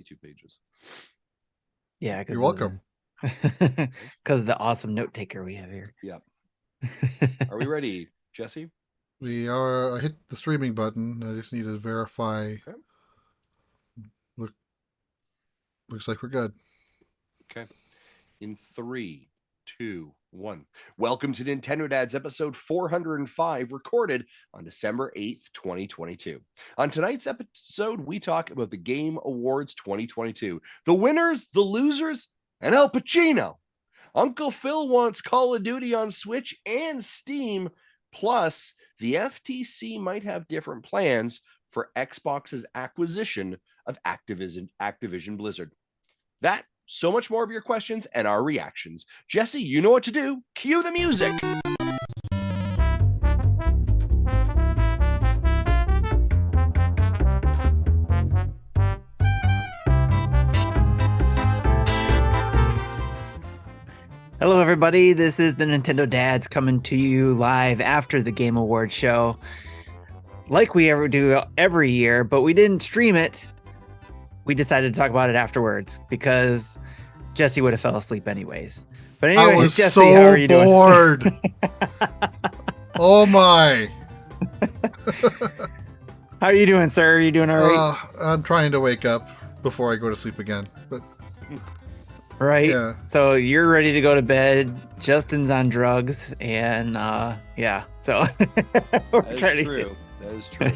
2 pages. Yeah, you're welcome. Because the awesome note taker we have here. Yep. Are we ready, Jesse? We are. I hit the streaming button. I just need to verify. Okay. Looks like we're good. Okay. In 3, 2, 1. Welcome to Nintendo Dads episode 405, recorded on December 8th, 2022. On tonight's episode, we talk about the Game Awards 2022, the winners, the losers, and Al Pacino. Uncle Phil wants Call of Duty on Switch and Steam, plus the FTC might have different plans for Xbox's acquisition of Activision Blizzard. That, so much more of your questions and our reactions. Jesse, you know what to do. Cue the music. Hello, everybody. This is the Nintendo Dads coming to you live after the Game Awards show, like we ever do every year, but we didn't stream it. We decided to talk about it afterwards because Jesse would have fell asleep anyways. But anyways, I was Jesse, so how are you bored. doing? Oh my! How are you doing, sir? Are you doing all right? I'm trying to wake up before I go to sleep again. But right. yeah. So you're ready to go to bed. Justin's on drugs, and yeah. So That is true. That is true.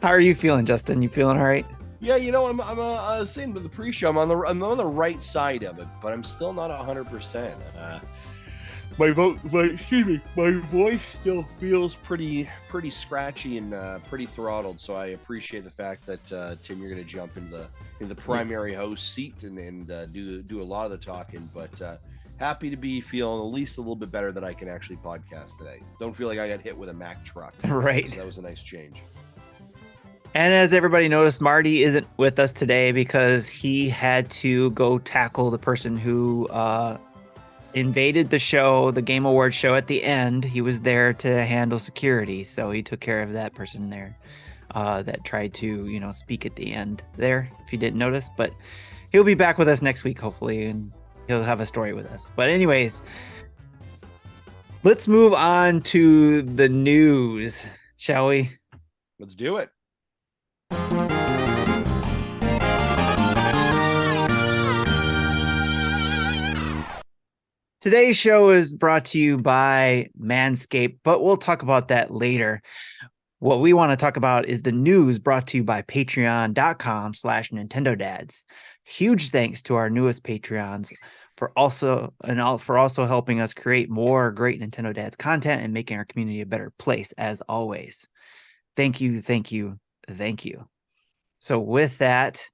How are you feeling, Justin? You feeling all right? Yeah, you know, I'm saying with the pre-show, I'm on the right side of it, but I'm still not 100%. My voice still feels pretty scratchy and pretty throttled. So I appreciate the fact that Tim, you're going to jump in the primary host seat and do a lot of the talking. But happy to be feeling at least a little bit better that I can actually podcast today. Don't feel like I got hit with a Mack truck. Right. So that was a nice change. And as everybody noticed, Marty isn't with us today because he had to go tackle the person who invaded the show, the Game Awards show at the end. He was there to handle security, so he took care of that person there that tried to, speak at the end there, if you didn't notice. But he'll be back with us next week, hopefully, and he'll have a story with us. But anyways, let's move on to the news, shall we? Let's do it. Today's show is brought to you by Manscaped, but we'll talk about that later. What we want to talk about is the news brought to you by patreon.com/NintendoDads. Huge thanks to our newest Patreons for also helping us create more great Nintendo Dads content and making our community a better place, as always. Thank you, thank you, thank you. So with that,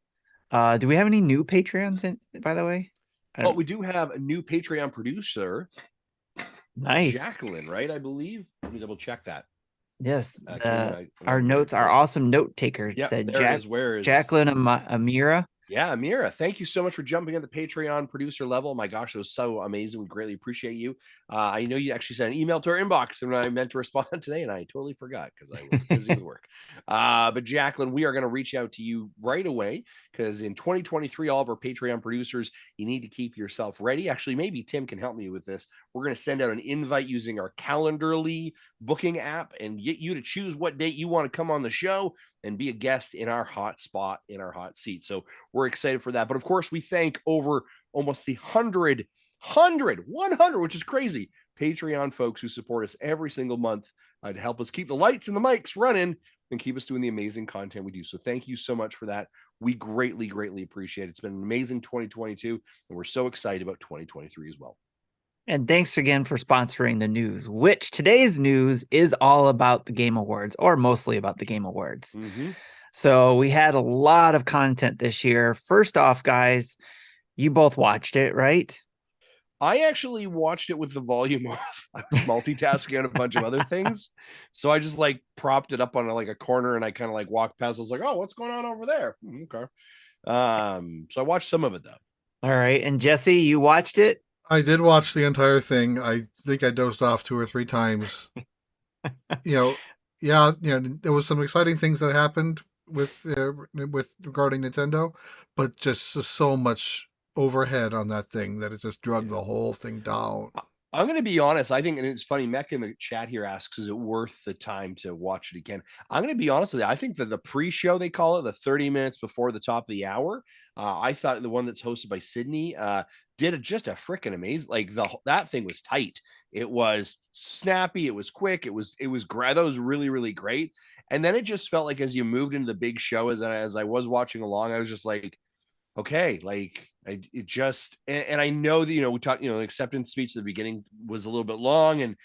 do we have any new Patreons, by the way? Oh, we do have a new Patreon producer. Nice. Jacqueline, right? I believe. Let me double check that. Yes. Our notes, our awesome note taker said Where is Jacqueline Amira. Yeah, Amira, thank you so much for jumping at the Patreon producer level. My gosh, it was so amazing. We greatly appreciate you. I know you actually sent an email to our inbox and I meant to respond today, and I totally forgot because I was busy with work. But Jacqueline, we are going to reach out to you right away because in 2023, all of our Patreon producers, you need to keep yourself ready. Actually, maybe Tim can help me with this. We're going to send out an invite using our Calendarly booking app and get you to choose what date you want to come on the show and be a guest in our hot spot, in our hot seat. So we're excited for that. But of course, we thank over almost the 100, which is crazy, Patreon folks who support us every single month to help us keep the lights and the mics running and keep us doing the amazing content we do. So thank you so much for that. We greatly, greatly appreciate it. It's been an amazing 2022, and we're so excited about 2023 as well. And thanks again for sponsoring the news, which today's news is all about the Game Awards, or mostly about the Game Awards. Mm-hmm. So we had a lot of content this year. First off, guys, you both watched it, right? I actually watched it with the volume off. I was multitasking on a bunch of other things. So I just propped it up on a corner and I kind of walked past. I was like, oh, what's going on over there? Okay. So I watched some of it though. All right. And Jesse, you watched it? I did watch the entire thing. I think I dozed off 2 or 3 times. There was some exciting things that happened, with regarding Nintendo, but just so much overhead on that thing that it just drug the whole thing down. I'm going to be honest. I think, and it's funny, Mecca in the chat here asks, is it worth the time to watch it again? I'm going to be honest with you. I think that the pre-show, they call it, the 30 minutes before the top of the hour, I thought the one that's hosted by Sydney did just a freaking amazing, like that thing was tight. It was snappy. It was quick. It was great. That was really, really great. And then it just felt like as you moved into the big show, as I was watching along, I was just like, okay, like it just, and I know that, we talked, the acceptance speech at the beginning was a little bit long and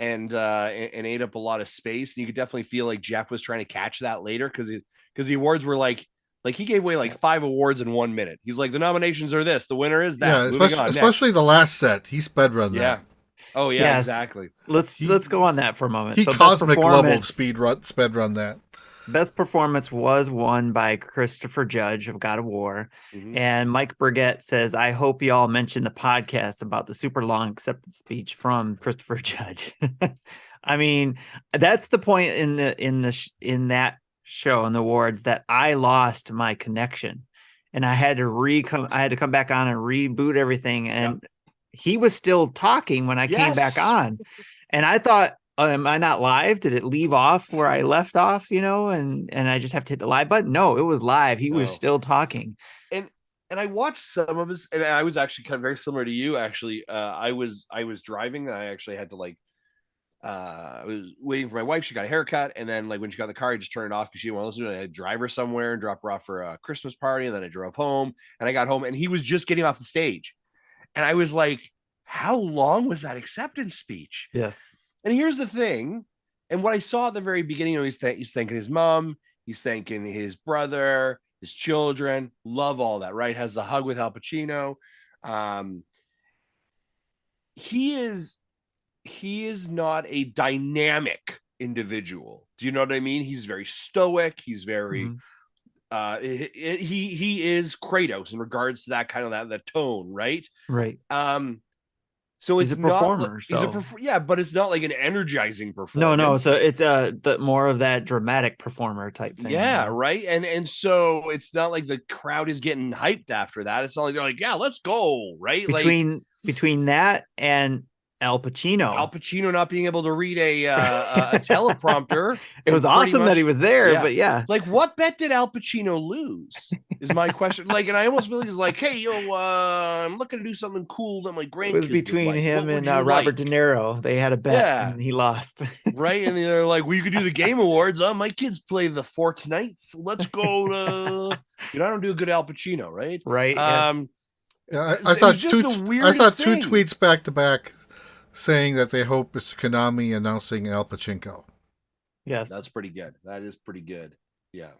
ate up a lot of space. And you could definitely feel like Jeff was trying to catch that later because the awards were like he gave away like 5 awards in 1 minute. He's like, the nominations are this, the winner is that. Yeah, especially the last set. He sped run that. Yeah. Oh yeah, yes. Exactly. Let's go on that for a moment. He cosmic level sped run that. Best performance was won by Christopher Judge of God of War. Mm-hmm. And Mike Burgett says, I hope you all mention the podcast about the super long acceptance speech from Christopher Judge. I mean, that's the point in that show in the awards that I lost my connection and I had to come back on and reboot everything. And he was still talking when I came back on. And I thought, am I not live? Did it leave off where I left off, and I just have to hit the live button? No, it was live. He was still talking. And I watched some of his, and I was actually kind of very similar to you, actually. I was driving, and I actually had to I was waiting for my wife. She got a haircut, and then when she got in the car, I just turned it off because she didn't want to listen to it. I had to drive her somewhere and drop her off for a Christmas party, and then I drove home, and I got home, and he was just getting off the stage. And I was like, how long was that acceptance speech? Yes. And here's the thing, and what I saw at the very beginning, he's thanking his mom, he's thanking his brother, his children, love all that, right? Has the hug with Al Pacino. He is not a dynamic individual. Do you know what I mean? He's very stoic. He's very, he is Kratos in regards to that kind of that tone, right? Right. So he's it's a performer. But it's not like an energizing performance. No. So it's the more of that dramatic performer type thing. Yeah, right. And so it's not like the crowd is getting hyped after that. It's not like they're like, yeah, let's go, right? Between that and Al Pacino not being able to read a teleprompter. It was awesome that he was there, but like, what bet did Al Pacino lose? Is my question. And I almost feel like it's like, hey, I'm looking to do something cool that my grandkids. It was between him and Robert De Niro. They had a bet, and he lost. Right, and they're like, well, you could do the Game Awards. My kids play the Fortnite. Let's go to. I don't do a good Al Pacino, right? Right. Yeah, I saw two tweets back to back saying that they hope it's Konami announcing Al Pachinko. Yes, that's pretty good. That is pretty good. Yeah.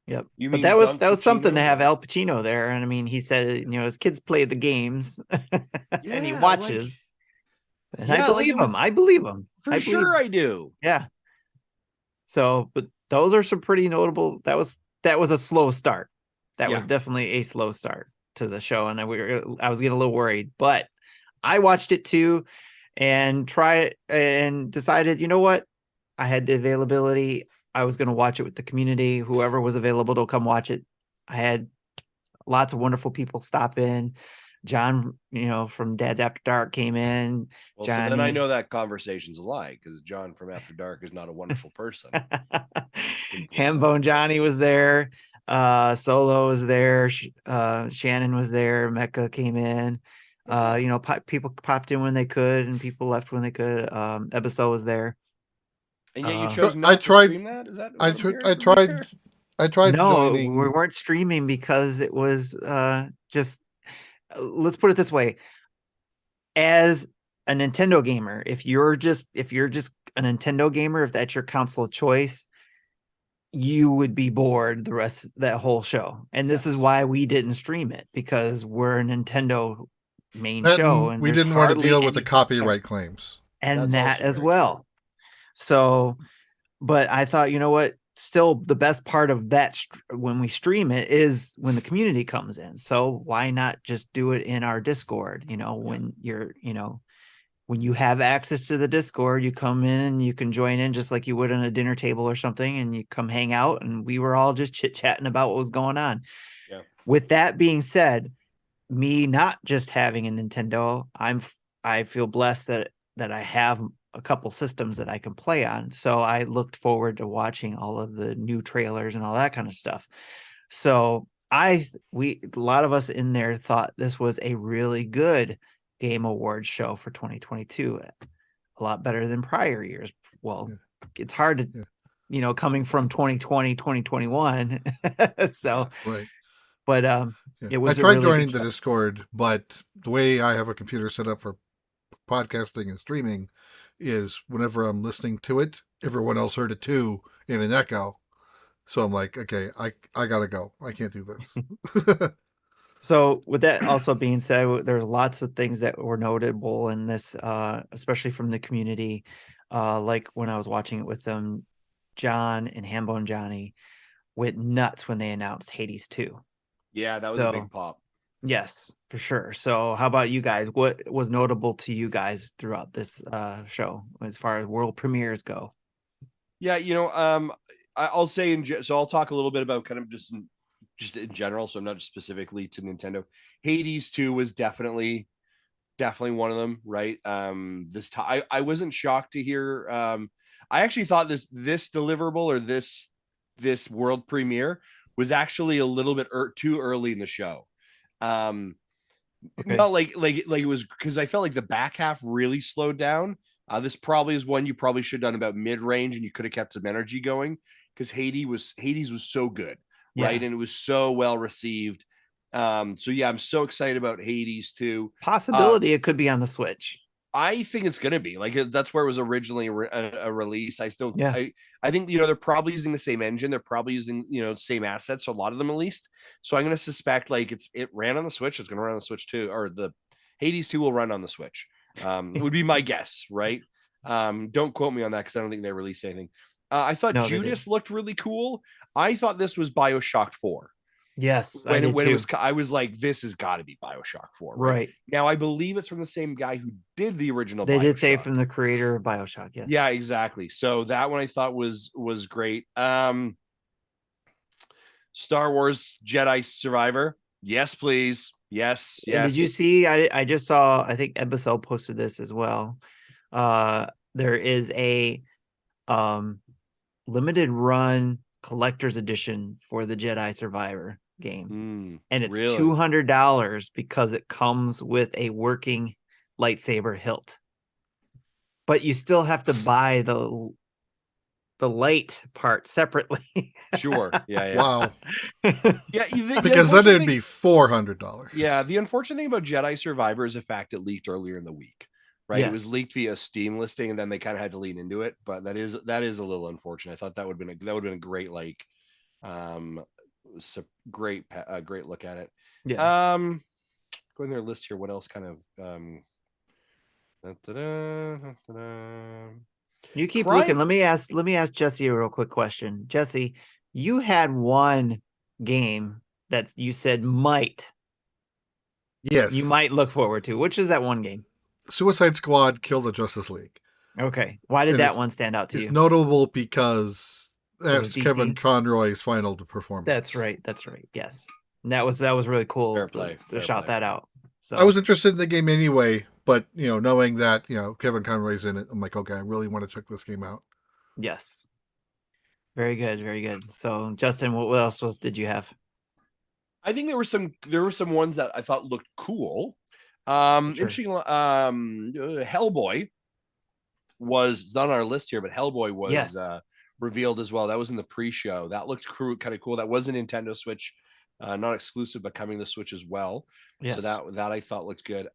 Yep. But that was something to have Al Pacino there, and I mean, he said, his kids play the games, and he watches. And I believe him. I believe him. For sure, I do. Yeah. So, but those are some pretty notable. That was a slow start. That was definitely a slow start to the show, and I was getting a little worried, but I watched it too, and decided, you know what? I had the availability. I was going to watch it with the community. Whoever was available to come watch it. I had lots of wonderful people stop in. John, from Dad's After Dark came in. Well, so then I know that conversation's a lie because John from After Dark is not a wonderful person. Hambone Johnny was there. Solo was there. Shannon was there. Mecca came in. People popped in when they could, and people left when they could. Ebiso was there. And yet you chose not to stream that? Is that I tried. No, joining. We weren't streaming because it was just. Let's put it this way: as a Nintendo gamer, if you're just a Nintendo gamer, if that's your console of choice, you would be bored the rest of that whole show. And this is why we didn't stream it, because we're a Nintendo main show, and we didn't want to deal with the copyright claims and that as well. So, but I thought, you know what? Still, the best part of that when we stream it is when the community comes in. So why not just do it in our Discord? When you're, when you have access to the Discord, you come in and you can join in just like you would on a dinner table or something, and you come hang out. And we were all just chit-chatting about what was going on. Yeah. With that being said, me not just having a Nintendo, I feel blessed that I have a couple systems that I can play on. So I looked forward to watching all of the new trailers and all that kind of stuff. So a lot of us in there thought this was a really good Game Awards show for 2022. A lot better than prior years. Well, it's hard to, coming from 2020, 2021. So, right. But it was. I tried joining the Discord, but the way I have a computer set up for podcasting and streaming is whenever I'm listening to it, everyone else heard it too in an echo. So I'm like, okay, I gotta go. I can't do this. So with that also being said, there's lots of things that were notable in this, especially from the community. Like when I was watching it with them, John and Hambone Johnny went nuts when they announced Hades 2. Yeah, that was a big pop. Yes, for sure. So how about you guys? What was notable to you guys throughout this show as far as world premieres go? Yeah, I'll say so I'll talk a little bit about kind of just in general, so not specifically to Nintendo. Hades 2 was definitely one of them, right? This time I wasn't shocked to hear. I actually thought this deliverable or this world premiere was actually a little bit too early in the show. Not like it was, because I felt like the back half really slowed down. This probably is one you probably should have done about mid-range, and you could have kept some energy going, because Hades was so good, right? And it was so well received. So yeah, I'm so excited about Hades 2. Possibility it could be on the Switch. I think it's gonna be like, that's where it was originally a release. I think they're probably using the same engine. They're probably using same assets, so a lot of them at least. So I'm gonna suspect like it ran on the Switch. It's gonna run on the Switch too, or the Hades 2 will run on the Switch. It would be my guess, right? Don't quote me on that because I don't think they released anything. I thought Judas looked really cool. I thought this was BioShock 4. Yes, when it was, I was like, this has got to be BioShock 4. Right now, I believe it's from the same guy who did the original. They did say from the creator of BioShock. Yes. Yeah, exactly. So that one I thought was great. Star Wars Jedi Survivor. Yes, please. Yes. And did you see? I just saw. I think Episode posted this as well. There is a limited run collector's edition for the Jedi Survivor game, and it's $200 because it comes with a working lightsaber hilt, but you still have to buy the light part separately. Sure. Yeah. Wow. Yeah, because then it'd be $400. Yeah, the unfortunate thing about Jedi Survivor is the fact it leaked earlier in the week, right? Yes. It was leaked via Steam listing, and then they kind of had to lean into it. But that is a little unfortunate. I thought that would have been a great great look at it. Yeah. Going their list here. What else kind of You keep looking. Let me ask Jesse a real quick question. Jesse, you had one game that you said you might look forward to. Which is that one game? Suicide Squad Kill the Justice League. Okay. Why did that one stand out to you? It's notable because that's Kevin Conroy's final performance. That's right. Yes. And that was really cool. Fair play. To shout that out. So I was interested in the game anyway, but knowing that Kevin Conroy's in it, I'm like, okay, I really want to check this game out. Yes. Very good, very good. So Justin, what else did you have? I think there were some ones that I thought looked cool. Sure. Interesting. Hellboy it's not on our list here, but Hellboy was revealed as well. That was in the pre-show. That looked kind of cool. That was a Nintendo Switch, not exclusive, but coming to Switch as well. Yes. So that I thought looked good.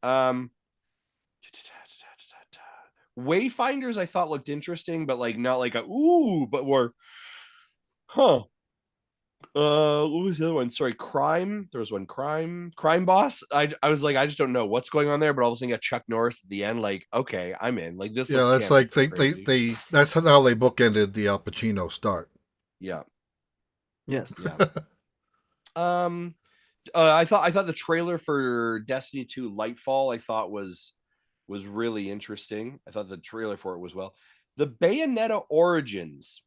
Wayfinders I thought looked interesting, but like not like but were what was the other one? Sorry, Crime. There was one Crime Boss. I was like, I just don't know what's going on there, but all of a sudden you got Chuck Norris at the end, like, okay, I'm in. Like this. Yeah, that's like they that's how they bookended the Al Pacino start. Yeah. Yes. Yeah. I thought the trailer for Destiny 2 Lightfall I thought was was really interesting. I thought the trailer for it was well. The Bayonetta Origins.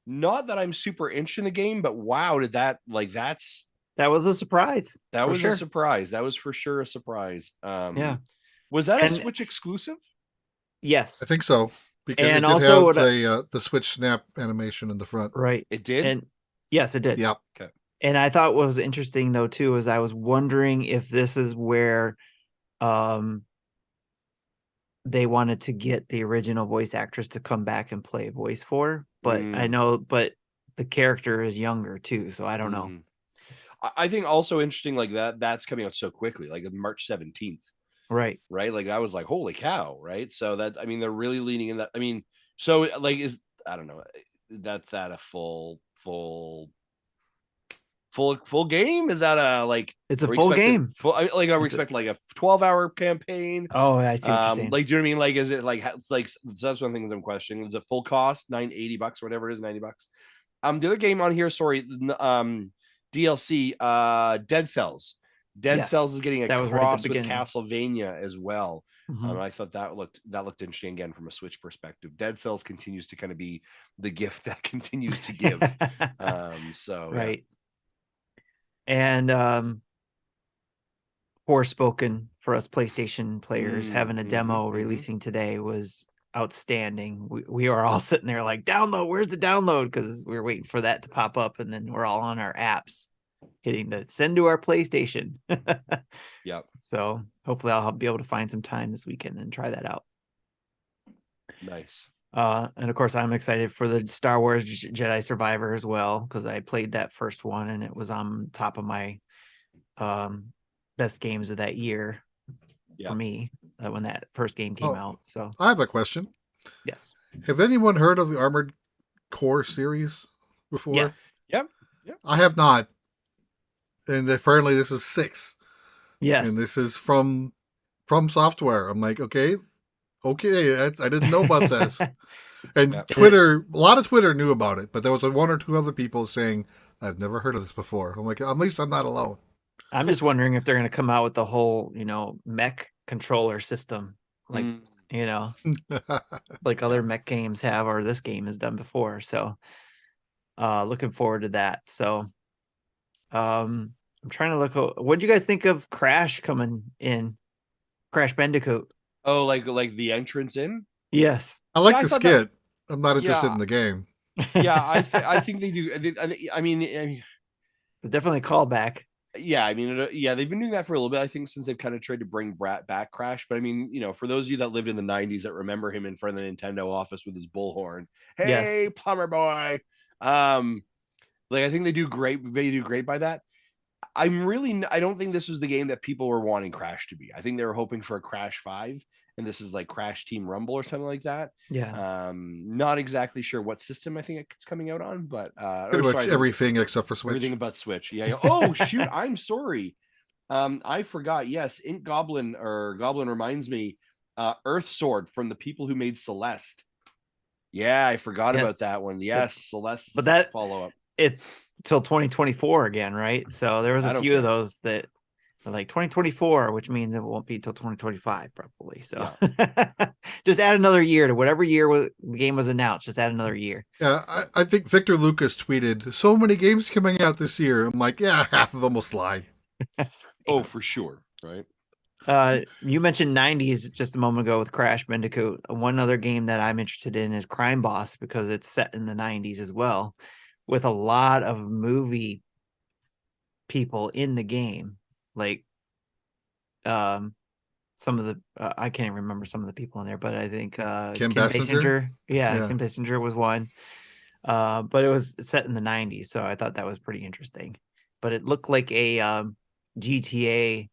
Not that I'm super interested in the game, but wow, that was a surprise. That was sure. a surprise. That was for sure a surprise. Yeah. Was that a Switch exclusive? Yes, I think so. Because and it did also have the Switch Snap animation in the front. Right. It did? And yes, it did. Yep. Okay. And I thought what was interesting though too is I was wondering if this is where they wanted to get the original voice actress to come back and play voice for, but I know the character is younger too, so I don't know. I think also interesting like that's coming out so quickly, like March 17th. Right. Like I was like, holy cow, right? So that, I mean, they're really leaning in that. I mean, so like I don't know, that's that a full game? Is that a like it's a full game? Like are we expecting like a 12-hour campaign? Oh, I see what you're saying. Like, do you know what I mean? Like, is it like it's like so that's one thing I'm questioning. Is it full cost, $80 or whatever it is, $90? The other game on here, sorry, DLC, Dead Cells. Dead Cells is getting a cross with Castlevania as well. I thought that looked interesting again from a Switch perspective. Dead Cells continues to kind of be the gift that continues to give. So right. Yeah. And Forspoken for us PlayStation players having a demo releasing today was outstanding. We are all sitting there like, download, where's the download? Because we were waiting for that to pop up, and then we're all on our apps hitting the send to our PlayStation. Yep. So hopefully I'll be able to find some time this weekend and try that out. Nice. And of course I'm excited for the Star Wars Jedi Survivor as well, because I played that first one and it was on top of my best games of that year for me when that first game came out. So I have a question. Yes. Have anyone heard of the Armored Core series before? Yes. Yep. I have not. And apparently this is 6. Yes. And this is from Software. I'm like, okay, I didn't know about this. And Twitter, a lot of Twitter knew about it, but there was one or two other people saying, I've never heard of this before. I'm like, at least I'm not alone. I'm just wondering if they're going to come out with the whole, mech controller system, like, like other mech games have, or this game has done before. So, looking forward to that. So, I'm trying to look. What do you guys think of Crash coming in? Crash Bandicoot. Oh, like the entrance in? Yes. I like the skit. I'm not interested in the game. Yeah, I think they do. I mean, it's definitely a callback. Yeah, I mean, they've been doing that for a little bit, I think, since they've kind of tried to bring back Crash. But I mean, for those of you that lived in the 90s that remember him in front of the Nintendo office with his bullhorn, hey, plumber boy. Like, I think they do great. They do great by that. I don't think this was the game that people were wanting Crash to be. I think they were hoping for a Crash 5, and this is like Crash Team Rumble or something like that. Yeah. Not exactly sure what system I think it's coming out on, but everything except for Switch. Everything but Switch. Yeah. Oh shoot, I'm sorry. I forgot. Yes, Ink Goblin reminds me. Earth Sword from the people who made Celeste. Yeah, I forgot about that one. Yes, Celeste. But that follow up. It's till 2024 again, right? So there was a few of those that are like 2024, which means it won't be till 2025 probably. So just add another year to whatever year the game was announced. Just add another year. Yeah, I think Victor Lucas tweeted, so many games coming out this year. I'm like, yeah, half of them will slide. Oh, for sure. Right. You mentioned 90s just a moment ago with Crash Bandicoot. One other game that I'm interested in is Crime Boss, because it's set in the 90s as well, with a lot of movie people in the game. Like some of the I can't even remember some of the people in there, but I think Kim Basinger. Yeah, Kim Basinger was one. But it was set in the 90s, so I thought that was pretty interesting. But it looked like a GTA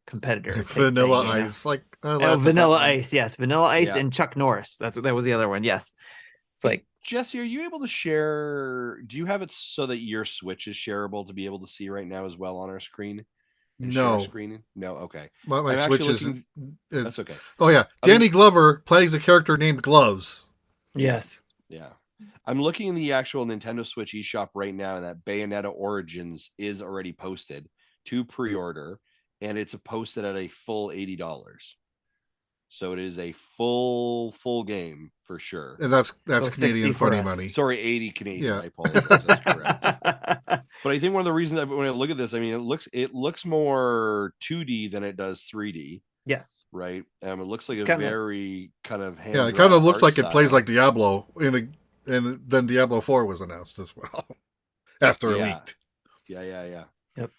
competitor. Vanilla Ice. Like Vanilla Ice, yes. Vanilla Ice and Chuck Norris. That was the other one, yes. It's like, Jesse, are you able to share? Do you have it so that your Switch is shareable to be able to see right now as well on our screen? No. Screening? No. Okay. My Switch is. That's okay. Oh yeah, Danny Glover plays a character named Gloves. Yes. Yeah. I'm looking in the actual Nintendo Switch eShop right now, and that Bayonetta Origins is already posted to pre-order, and it's posted at a full $80. So it is a full game for sure. And that's So Canadian 60 for funny us. money. Sorry, 80 Canadian. Yeah. I apologize. That's correct. But I think one of the reasons when I look at this, I mean, it looks more 2D than it does 3D, Yes. right? It looks like It's a kinda- very kind of Yeah, it kind of looks like it plays style. like Diablo, and then Diablo 4 was announced as well after it Yeah. leaked. Yeah. Yep.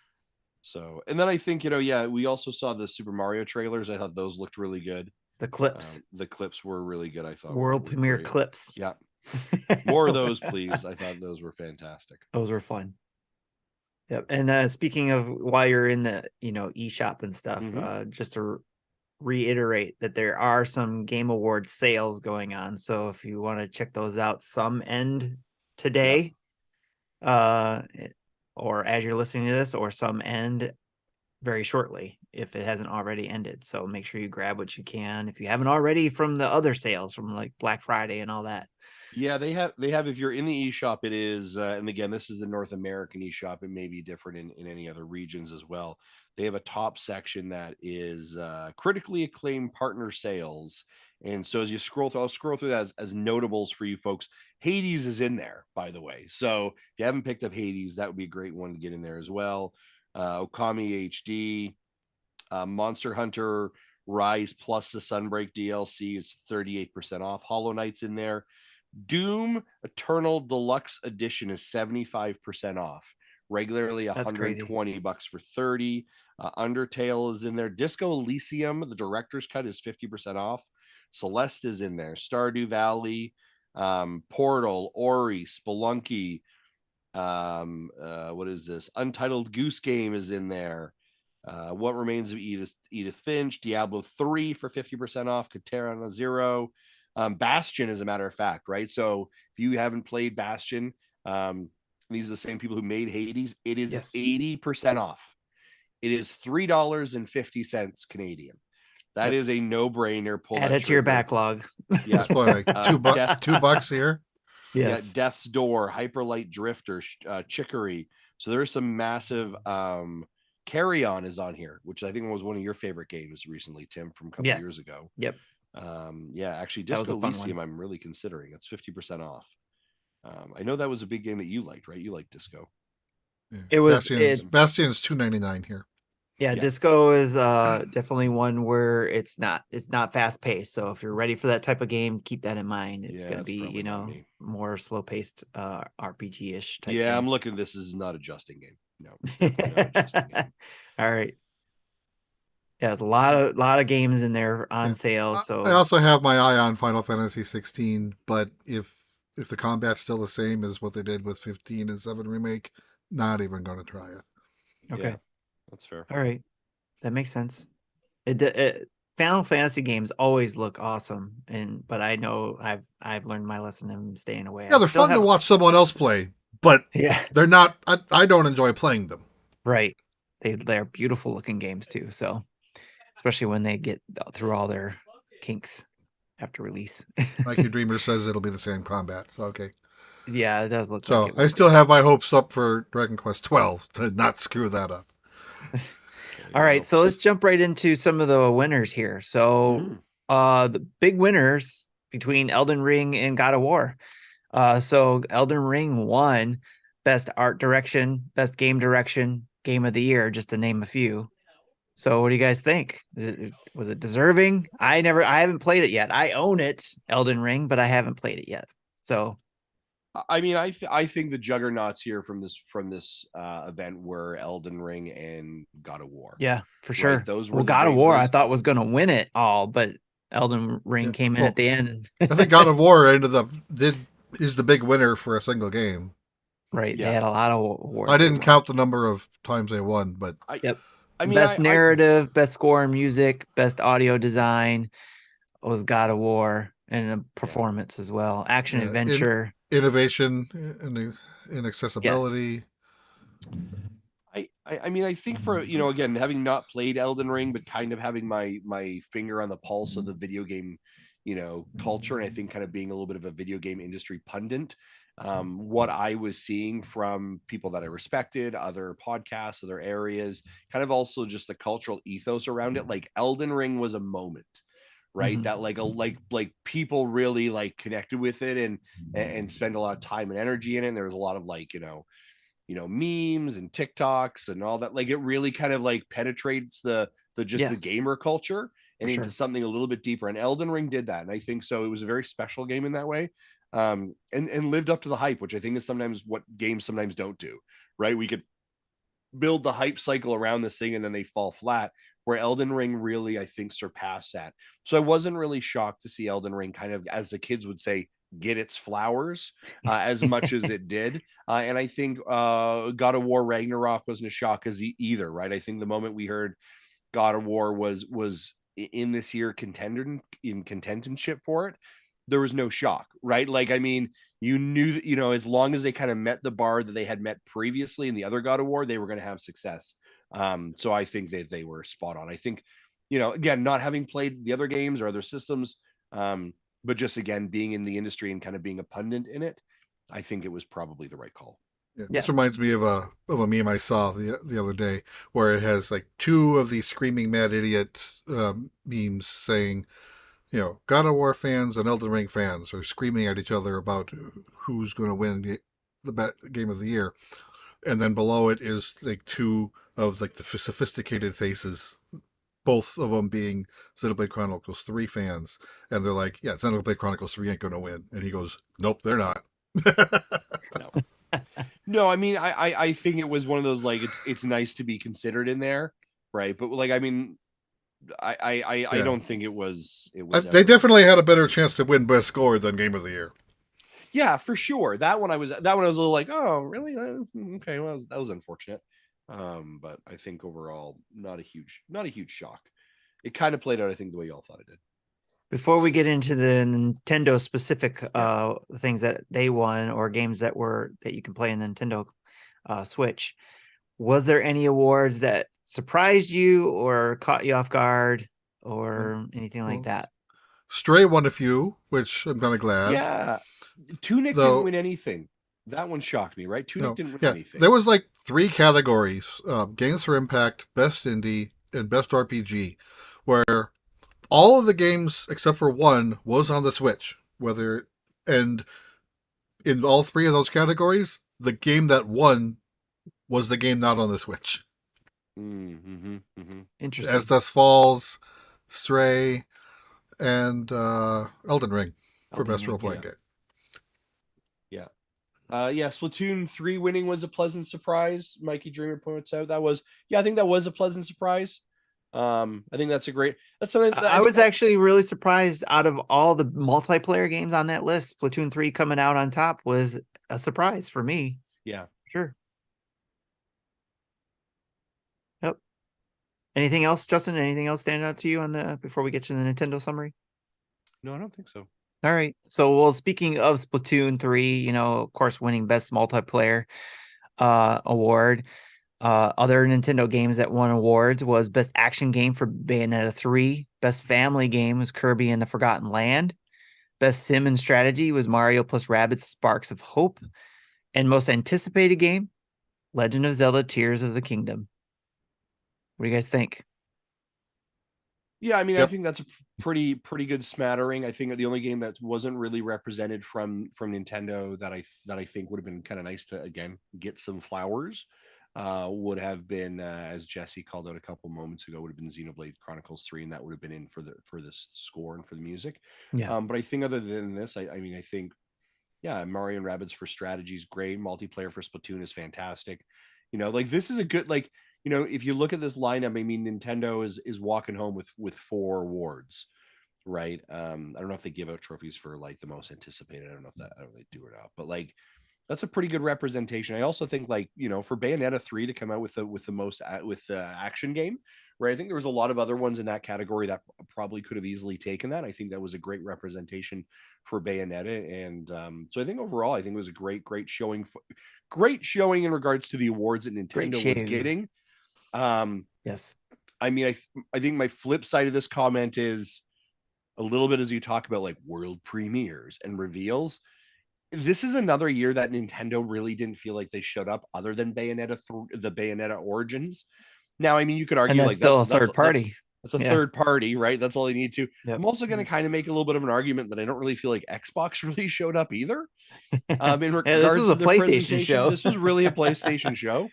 So, and then I think, we also saw the Super Mario trailers. I thought those looked really good. The clips. The clips were really good, I thought. World were premiere great. clips. Yeah. More of those, please. I thought those were fantastic. Those were fun. Yep. And speaking of while you're in the eShop and stuff, just to reiterate that there are some Game Awards sales going on. So if you want to check those out, some end today, or as you're listening to this, or some end very shortly if it hasn't already ended. So make sure you grab what you can if you haven't already from the other sales from like Black Friday and all that. Yeah, they have if you're in the eShop, it is and again, this is the North American eShop. It may be different in any other regions as well. They have a top section that is critically acclaimed partner sales. And so as you scroll through, I'll scroll through that as notables for you folks. Hades is in there, by the way. So if you haven't picked up Hades, that would be a great one to get in there as well. Okami HD, Monster Hunter Rise plus the Sunbreak DLC is 38% off. Hollow Knight's in there. Doom Eternal Deluxe Edition is 75% off. Regularly $120 for 30. Undertale is in there. Disco Elysium, the director's cut, is 50% off. Celeste is in there. Stardew Valley, Portal, Ori, Spelunky. What is this? Untitled Goose Game is in there. What Remains of Edith Finch, Diablo 3 for 50% off, Katana Zero, Bastion, as a matter of fact, right? So if you haven't played Bastion, these are the same people who made Hades. It is 80% off. It is $3.50 Canadian. That is a no-brainer. Add it to your backlog. Yeah, like $2 here. Yes. Yeah, Death's Door, Hyperlight Drifter, Chicory. So there's some massive. Carry On is on here, which I think was one of your favorite games recently, Tim, from a couple years ago. Yep. Actually, Disco Elysium, I'm really considering. It's 50% off. I know that was a big game that you liked, right? You liked Disco. Yeah. It was Bastion's $2.99 here. Yeah, Disco is definitely one where it's not fast paced. So if you're ready for that type of game, keep that in mind. It's going to be more slow paced RPG ish type. Yeah, game. I'm looking at this. This is not a adjusting game. No, definitely not adjusting game. All right. Yeah, there's a lot of games in there on sale. So I also have my eye on Final Fantasy 16, but if the combat's still the same as what they did with 15 and 7 remake, not even going to try it. Okay. Yeah, that's fair. All right. That makes sense. Final Fantasy games always look awesome, but I know I've learned my lesson in staying away. Yeah, they're fun to watch someone else play, but they're not. I don't enjoy playing them. Right. They're beautiful looking games too. So especially when they get through all their kinks after release. Like your Dreamer says, it'll be the same combat. So, okay. Yeah, it does look. So I still have my hopes up for Dragon Quest 12 to not screw that up. All right, so let's jump right into some of the winners here. So the big winners between Elden Ring and God of War. So Elden Ring won Best Art Direction, Best Game Direction, Game of the Year, just to name a few. So what do you guys think? Was it deserving? I haven't played it yet. I own it, Elden Ring, but I haven't played it yet. So I mean, I think the juggernauts here from this event were Elden Ring and God of War. Yeah, for sure. Right? Those were God of War. I thought was going to win it all, but Elden Ring came in at the end. I think God of War is the big winner for a single game. Right. Yeah. They had a lot of awards. I didn't count the number of times they won, but I mean, best narrative, best score and music, best audio design was God of War, and a performance as well. Action adventure. Innovation in accessibility. Yes. I mean, I think for, again, having not played Elden Ring, but kind of having my finger on the pulse of the video game, culture, and I think kind of being a little bit of a video game industry pundit, what I was seeing from people that I respected, other podcasts, other areas, kind of also just the cultural ethos around it. Like Elden Ring was a moment, right? That like people really like connected with it and spend a lot of time and energy in it. And there was a lot of like, memes and TikToks and all that. Like it really kind of like penetrates the gamer culture and into something a little bit deeper. And Elden Ring did that. And I think so. It was a very special game in that way. And lived up to the hype, which I think is sometimes what games sometimes don't do, right? We could build the hype cycle around this thing and then they fall flat, where Elden Ring really, I think, surpassed that. So I wasn't really shocked to see Elden Ring kind of, as the kids would say, get its flowers as much as it did. And I think God of War Ragnarok wasn't a shock as either, right? I think the moment we heard God of War was in this year contendership for it, there was no shock, right? Like, I mean, you knew that, as long as they kind of met the bar that they had met previously in the other God of War, they were going to have success. So I think that they were spot on. I think, again, not having played the other games or other systems, but just again, being in the industry and kind of being a pundit in it, I think it was probably the right call. Yeah, this reminds me of a meme I saw the other day where it has like two of these screaming mad idiot memes saying, God of War fans and Elden Ring fans are screaming at each other about who's going to win the game of the year. And then below it is like two of like the sophisticated faces, both of them being Xenoblade Chronicles 3 fans. And they're like, yeah, Xenoblade Chronicles 3 ain't going to win. And he goes, nope, they're not. No, I mean, I think it was one of those, like, it's nice to be considered in there. Right. But like, I mean, I don't think it was they definitely had a better chance to win best score than game of the year. Yeah, for sure. That one I was a little like, oh, really? Okay, well, that was unfortunate. But I think overall, not a huge shock. It kind of played out, I think, the way y'all thought it did. Before we get into the Nintendo specific things that they won or games that you can play in the Nintendo Switch, was there any awards that surprised you or caught you off guard or anything like that? Stray won a few, which I'm kind of glad. Yeah. Tunic didn't win anything. That one shocked me, right? Tunic didn't win anything. There was like 3 categories, Games for Impact, Best Indie, and Best RPG, where all of the games except for one was on the Switch. And in all 3 of those categories, the game that won was the game not on the Switch. Interesting. As Dust Falls, Stray, and Elden Ring for Best Role-Playing Game. Yeah. Splatoon 3 winning was a pleasant surprise. Mikey Dreamer points out I think that was a pleasant surprise. I think that's something that I was actually really surprised. Out of all the multiplayer games on that list, Splatoon 3 coming out on top was a surprise for me. Yeah, sure. Yep. Anything else, Justin? Anything else stand out to you before we get to the Nintendo summary? No, I don't think so. All right. So, well, speaking of Splatoon 3, of course, winning Best Multiplayer award. Other Nintendo games that won awards was Best Action Game for Bayonetta 3. Best Family Game was Kirby and the Forgotten Land. Best Sim and Strategy was Mario plus Rabbids Sparks of Hope. And Most Anticipated Game, Legend of Zelda Tears of the Kingdom. What do you guys think? Yeah, I mean, I think that's a pretty good smattering. I think the only game that wasn't really represented from Nintendo that I think would have been kind of nice to, again, get some flowers would have been, as Jesse called out a couple moments ago, would have been Xenoblade Chronicles 3, and that would have been in for the score and for the music. Yeah. But I think other than this, I mean, I think, Mario and Rabbids for strategy is great. Multiplayer for Splatoon is fantastic. Like, this is a good, like, if you look at this lineup, I mean, Nintendo is walking home with 4 awards, right? I don't know if they give out trophies for like the most anticipated. I don't know if they do or not, but like, that's a pretty good representation. I also think, like, for Bayonetta 3 to come out with the most action game, right? I think there was a lot of other ones in that category that probably could have easily taken that. I think that was a great representation for Bayonetta, and so I think overall, I think it was a great showing. Great showing in regards to the awards that Nintendo was getting. Yes. I mean, I think my flip side of this comment is a little bit as you talk about like world premieres and reveals. This is another year that Nintendo really didn't feel like they showed up, other than the Bayonetta Origins. Now, I mean, you could argue, and like, still a third party. That's a Yeah. third party, right? That's all they need to. Yep. I'm also going to kind of make a little bit of an argument that I don't really feel like Xbox really showed up either. In Yeah, this was regards a to the PlayStation presentation, show. this was really a PlayStation show.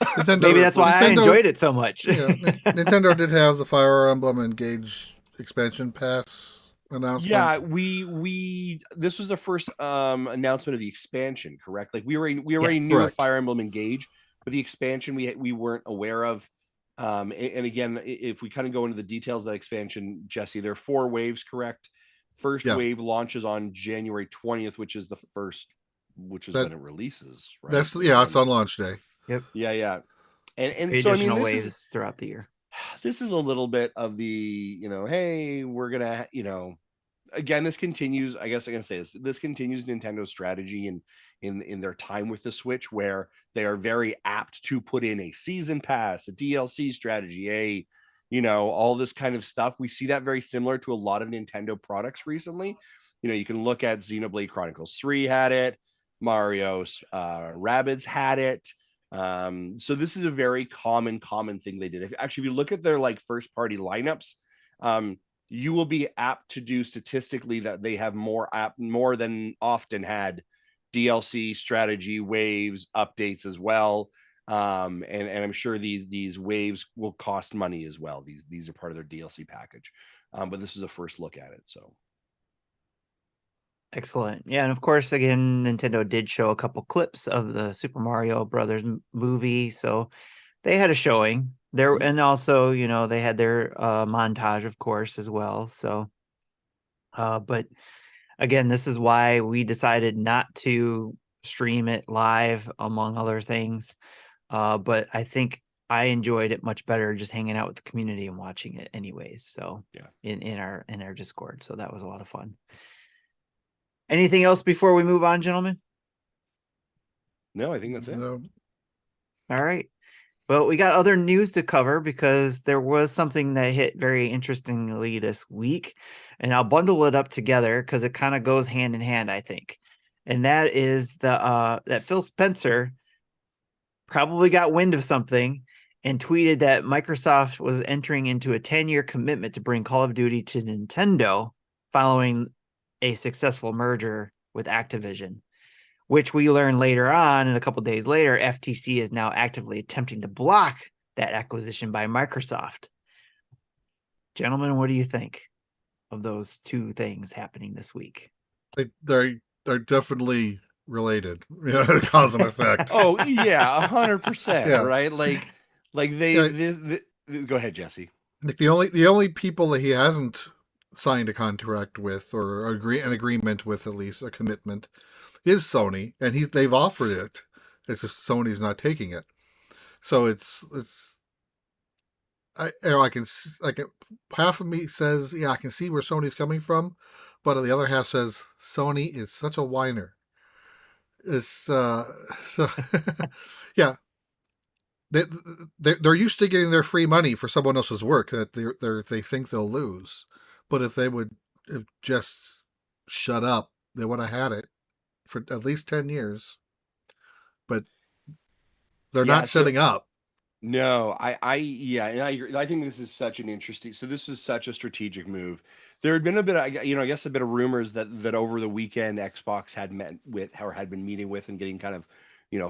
Nintendo, Maybe that's why I Nintendo, enjoyed it so much. yeah, Nintendo did have the Fire Emblem Engage expansion pass announcement. Yeah, we this was the first announcement of the expansion, correct? Like we already Yes. knew of Correct. Fire Emblem Engage, but the expansion we weren't aware of. And again, if we kind of go into the details of that expansion, Jesse, there are 4 waves, correct? First Yeah. wave launches on January 20th, which is when it releases, right? That's it's on launch day. Yep. Yeah. And so I Additional mean, waves throughout the year. this is a little bit of the, hey, we're gonna, again, this continues. I guess I can say this continues Nintendo's strategy in their time with the Switch, where they are very apt to put in a season pass, a DLC strategy, all this kind of stuff. We see that very similar to a lot of Nintendo products recently. You can look at Xenoblade Chronicles 3 had it, Mario's Rabbids had it. So this is a very common thing they did. If you look at their like first party lineups, you will be apt to do statistically that they have more than often had DLC strategy waves updates as well. And I'm sure these waves will cost money as well. These are part of their DLC package. But this is a first look at it. So Excellent. Yeah, and of course, again, Nintendo did show a couple clips of the Super Mario Brothers movie, so they had a showing there, and also, they had their montage, of course, as well. So, but again, this is why we decided not to stream it live, among other things. But I think I enjoyed it much better just hanging out with the community and watching it, anyways. So, yeah, in our Discord, so that was a lot of fun. Anything else before we move on, gentlemen? no, I think that's it. No. All right. Well, we got other news to cover because there was something that hit very interestingly this week, and I'll bundle it up together because it kind of goes hand in hand, I think. And that is that Phil Spencer probably got wind of something and tweeted that Microsoft was entering into a 10-year commitment to bring Call of Duty to Nintendo following a successful merger with Activision, which we learn later on, and a couple days later, FTC is now actively attempting to block that acquisition by Microsoft. Gentlemen, what do you think of those two things happening this week? They're definitely related, cause and effect. Oh yeah, 100%. Yeah. Right? Like they go ahead, Jesse. Like the only people that he hasn't signed a contract with, or an agreement with, at least a commitment, is Sony, and they've offered it. It's just Sony's not taking it. So I can half of me says, yeah, I can see where Sony's coming from, but the other half says Sony is such a whiner. It's so yeah. They're used to getting their free money for someone else's work that they think they'll lose. But if they would have just shut up, they would have had it for at least 10 years. But they're not shutting up. No, I agree. I think this is such an interesting. So this is such a strategic move. There had been a bit, I guess, a bit of rumors that over the weekend Xbox had met with or had been meeting with and getting kind of,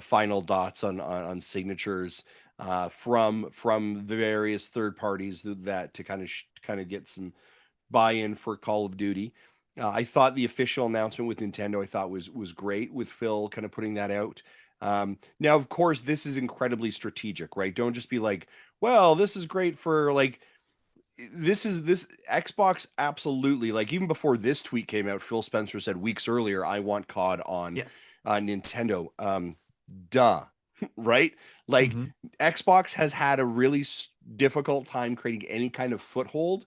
final dots on signatures from the various third parties that to kind of get some buy-in for Call of Duty. I thought the official announcement with Nintendo was great, with Phil kind of putting that out. Now, of course, this is incredibly strategic, right? Don't just be like, well, this is great for like, this Xbox absolutely, like, even before this tweet came out, Phil Spencer said weeks earlier, I want COD on Nintendo. Duh. Right? Like, Xbox has had a really difficult time creating any kind of foothold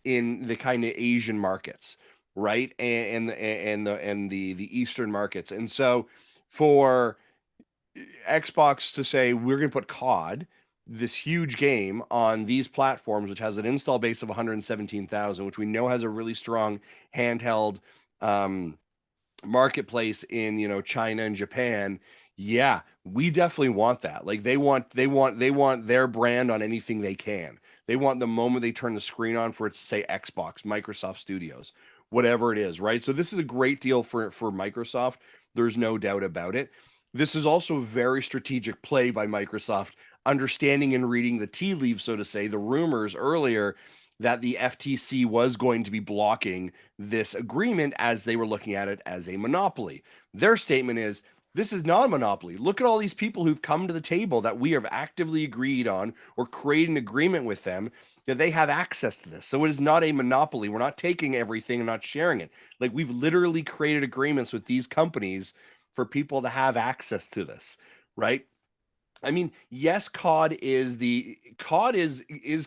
in the kind of Asian markets, right? And the Eastern markets. And so for Xbox to say we're going to put COD, this huge game, on these platforms, which has an install base of 117,000, which we know has a really strong handheld marketplace in China and Japan, Yeah, we definitely want that. Like they want their brand on anything they can. They want the moment they turn the screen on for it to say Xbox, Microsoft Studios, whatever it is, right? So this is a great deal for Microsoft. There's no doubt about it. This is also a very strategic play by Microsoft, understanding and reading the tea leaves, so to say, the rumors earlier that the FTC was going to be blocking this agreement as they were looking at it as a monopoly. Their statement is, this is not a monopoly. Look at all these people who've come to the table that we have actively agreed on or created an agreement with them that they have access to this. So it is not a monopoly. We're not taking everything and not sharing it. Like, we've literally created agreements with these companies for people to have access to this, right? I mean, yes, COD is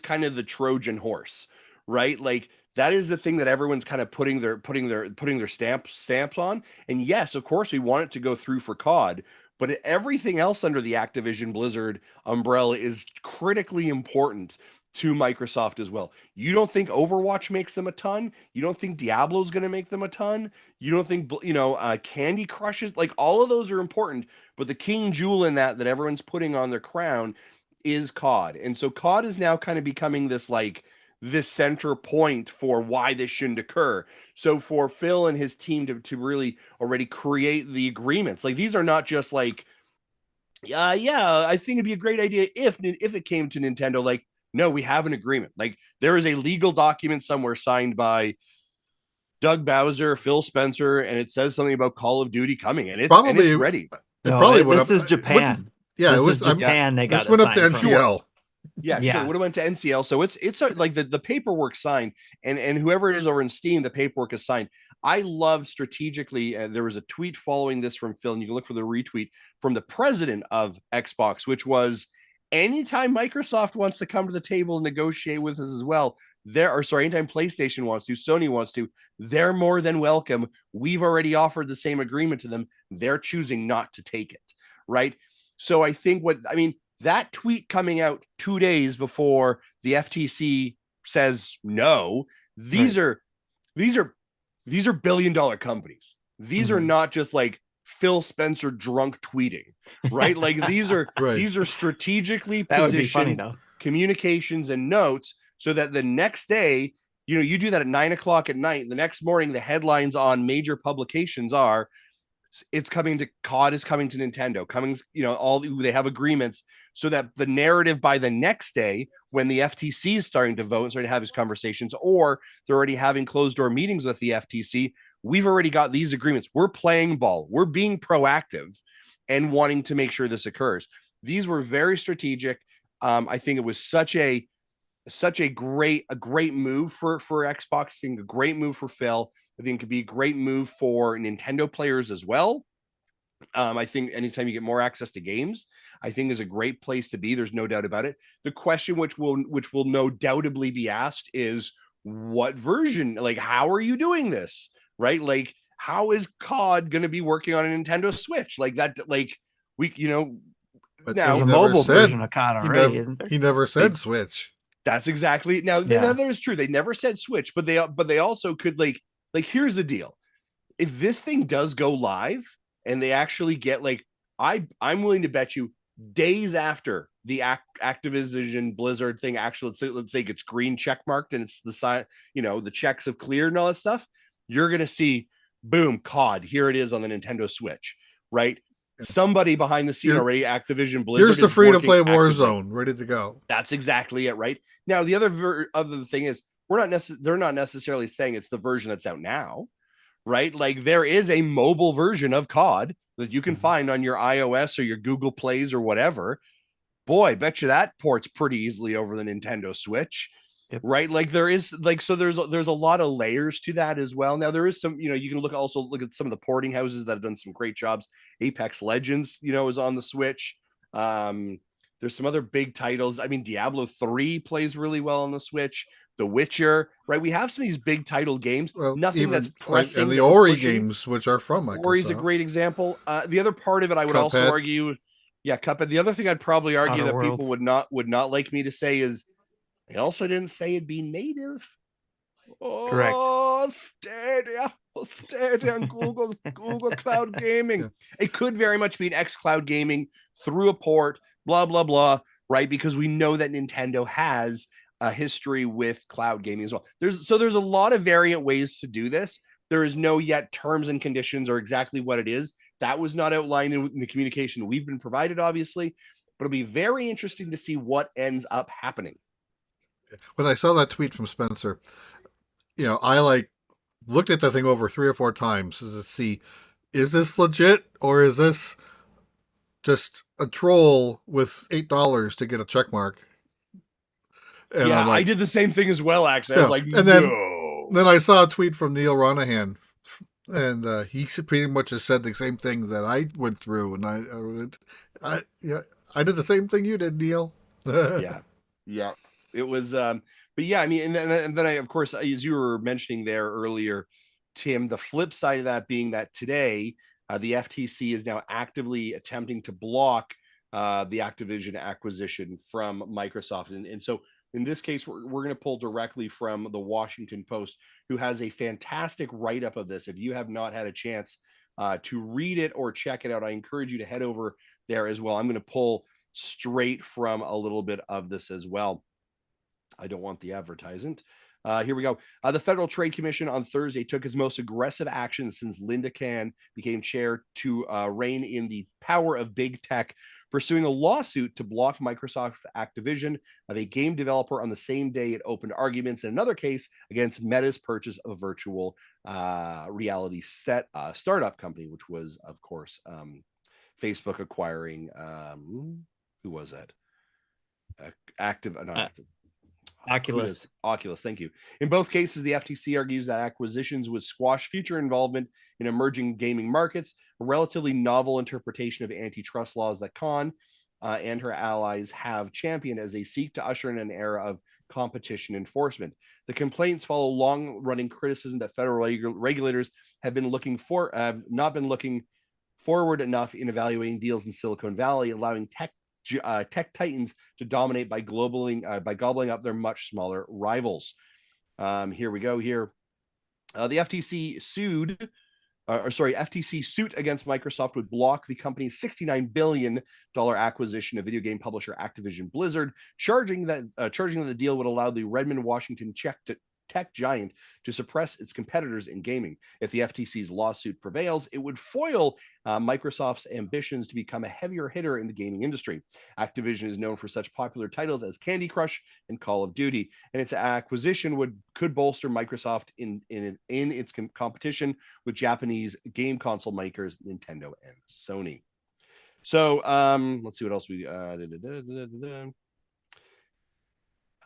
kind of the Trojan horse, right? Like, that is the thing that everyone's kind of putting their stamps on. And yes, of course, we want it to go through for COD, but everything else under the Activision Blizzard umbrella is critically important to Microsoft as well. You don't think Overwatch makes them a ton? You don't think Diablo's going to make them a ton? You don't think Candy Crush is, like, all of those are important, but the king jewel in that everyone's putting on their crown is COD. And so COD is now kind of becoming this center point for why this shouldn't occur. So for Phil and his team to really already create the agreements, like, these are not just like, yeah, I think it'd be a great idea if it came to Nintendo. Like, no, we have an agreement. Like, there is a legal document somewhere signed by Doug Bowser, Phil Spencer, and it says something about Call of Duty coming, and it's ready. This is Japan. It was Japan. They got this went up to NCL. Yeah, sure. Would have went to NCL. So it's like the paperwork signed, and whoever it is over in Steam, the paperwork is signed. I love strategically. There was a tweet following this from Phil, and you can look for the retweet from the president of Xbox, which was, anytime Microsoft wants to come to the table and negotiate with us as well, anytime PlayStation wants to, Sony wants to, they're more than welcome. We've already offered the same agreement to them. They're choosing not to take it, right? So I think that tweet coming out 2 days before the FTC says no, these are billion-dollar companies. These are not just like Phil Spencer drunk tweeting, right? Like, these are these are strategically positioned communications and notes, so that the next day, you do that at 9:00 at night. The next morning, the headlines on major publications are, it's coming to COD is coming to Nintendo, they have agreements, so that the narrative by the next day, when the FTC is starting to vote and starting to have these conversations, or they're already having closed door meetings with the FTC, we've already got these agreements. We're playing ball. We're being proactive and wanting to make sure this occurs. These were very strategic. I think it was such a great move for Xbox. I think a great move for Phil. I think it could be a great move for Nintendo players as well. I think anytime you get more access to games, I think is a great place to be. There's no doubt about it. The question which will no doubtably be asked is, what version? Like, how are you doing this? Right? Like, how is COD going to be working on a Nintendo Switch? Like that, like, but now there's a mobile version of COD already, isn't there? He never said Switch. That's exactly. Now that is true. They never said Switch, but they also could, like, here's the deal. If this thing does go live and they actually get, like, I'm willing to bet you days after the Activision Blizzard thing actually, let's say it gets green check marked and it's the sign, the checks have cleared and all that stuff, you're going to see, boom, COD, here it is on the Nintendo Switch, right? Somebody behind the scene already, Activision Blizzard. Here's the free-to-play Warzone ready to go. That's exactly it, right? Now, the other thing is, they're not necessarily saying it's the version that's out now, right? Like, there is a mobile version of COD that you can find on your iOS or your Google Plays or whatever. Boy, bet you that ports pretty easily over the Nintendo Switch. Yep. Right? Like, there is, like, so there's a lot of layers to that as well. Now, there is some, you can look at some of the porting houses that have done some great jobs. Apex Legends, is on the Switch. There's some other big titles. I mean, Diablo 3 plays really well on the Switch. The Witcher, right? We have some of these big title games. Well, nothing that's pressing. And the Ori games, which are from Microsoft. Ori's a great example. The other part of it, I would also argue, Cuphead. The other thing I'd probably argue that people would not like me to say is, they also didn't say it'd be native. Correct. Oh, Stadia and Google Cloud Gaming. Yeah. It could very much be an X Cloud Gaming through a port, blah, blah, blah, right? Because we know that Nintendo has a history with cloud gaming as well. There's a lot of variant ways to do this. There is no yet terms and conditions or exactly what it is. That was not outlined in the communication we've been provided, obviously, but it'll be very interesting to see what ends up happening. When I saw that tweet from Spencer, I looked at the thing over 3 or 4 times to see, is this legit or is this just a troll with $8 to get a check mark? And yeah, I did the same thing as well, actually. I was like, and no. Then I saw a tweet from Neil Ronahan, and he pretty much has said the same thing that I went through, and I did the same thing you did, Neil. yeah. It was, but yeah, I mean, and then I, of course, as you were mentioning there earlier, Tim, the flip side of that being that today, the FTC is now actively attempting to block the Activision acquisition from Microsoft, and so in this case, we're going to pull directly from the Washington Post, who has a fantastic write-up of this. If you have not had a chance to read it or check it out, I encourage you to head over there as well. I'm going to pull straight from a little bit of this as well. I don't want the advertisement. Here we go. The Federal Trade Commission on Thursday took its most aggressive action since Linda Can became chair to rein in the power of big tech, pursuing a lawsuit to block Microsoft Activision of a game developer on the same day it opened arguments in another case against Meta's purchase of a virtual reality startup company, which was, of course, Facebook acquiring, who was that? Oculus. Oculus, thank you. In both cases, the FTC argues that acquisitions would squash future involvement in emerging gaming markets, a relatively novel interpretation of antitrust laws that Khan and her allies have championed as they seek to usher in an era of competition enforcement. The complaints follow long-running criticism that federal regulators have not been looking forward enough in evaluating deals in Silicon Valley, allowing tech titans to dominate by gobbling up their much smaller rivals. Here we go. Here, the FTC FTC suit against Microsoft would block the company's $69 billion acquisition of video game publisher Activision Blizzard, charging that the deal would allow the Redmond, Washington tech giant to suppress its competitors in gaming. If the FTC's lawsuit prevails, it would foil Microsoft's ambitions to become a heavier hitter in the gaming industry. Activision is known for such popular titles as Candy Crush and Call of Duty, and its acquisition could bolster Microsoft in its competition with Japanese game console makers Nintendo and Sony. So let's see what else we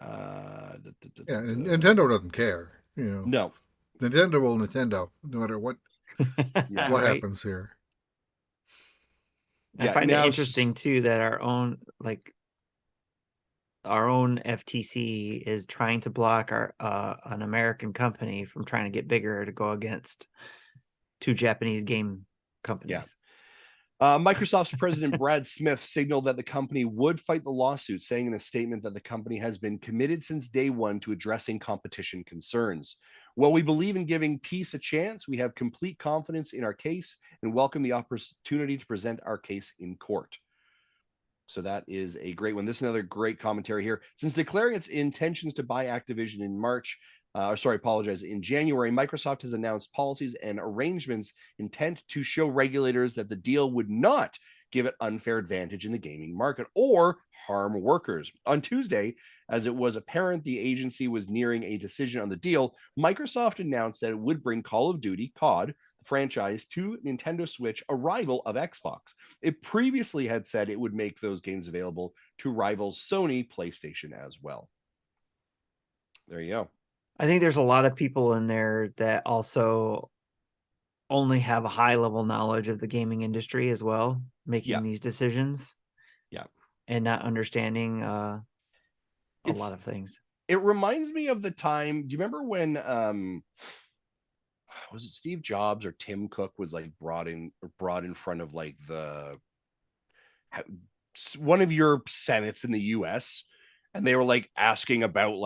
Nintendo doesn't care, No, Nintendo will Nintendo no matter what happens here. I find it interesting too that our own FTC is trying to block an American company from trying to get bigger to go against 2 Japanese game companies. Yeah. Microsoft's president Brad Smith signaled that the company would fight the lawsuit, saying in a statement that the company has been committed since day one to addressing competition concerns. While we believe in giving peace a chance, we have complete confidence in our case and welcome the opportunity to present our case in court. So that is a great one. This is another great commentary here. Since declaring its intentions to buy Activision in in January, Microsoft has announced policies and arrangements intent to show regulators that the deal would not give it unfair advantage in the gaming market or harm workers. On Tuesday, as it was apparent the agency was nearing a decision on the deal, Microsoft announced that it would bring Call of Duty, COD, the franchise, to Nintendo Switch, a rival of Xbox. It previously had said it would make those games available to rivals Sony PlayStation as well. There you go. I think there's a lot of people in there that also only have a high level knowledge of the gaming industry as well, making these decisions. Yeah. And not understanding a lot of things. It reminds me of the time. Do you remember when was it Steve Jobs or Tim Cook was brought in front of one of your senates in the US, and they were asking about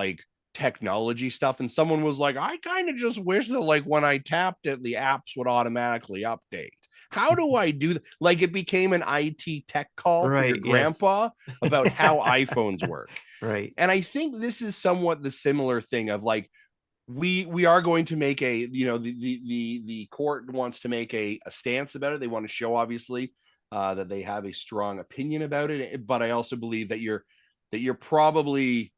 technology stuff, and someone was like, I kind of just wish that like when I tapped it, the apps would automatically update. How do I do that? Like it became an IT tech call for your grandpa about how iPhones work. Right. And I think this is somewhat the similar thing of like, we are going to make a, you know, the court wants to make a stance about it. They want to show obviously that they have a strong opinion about it. But I also believe that you're probably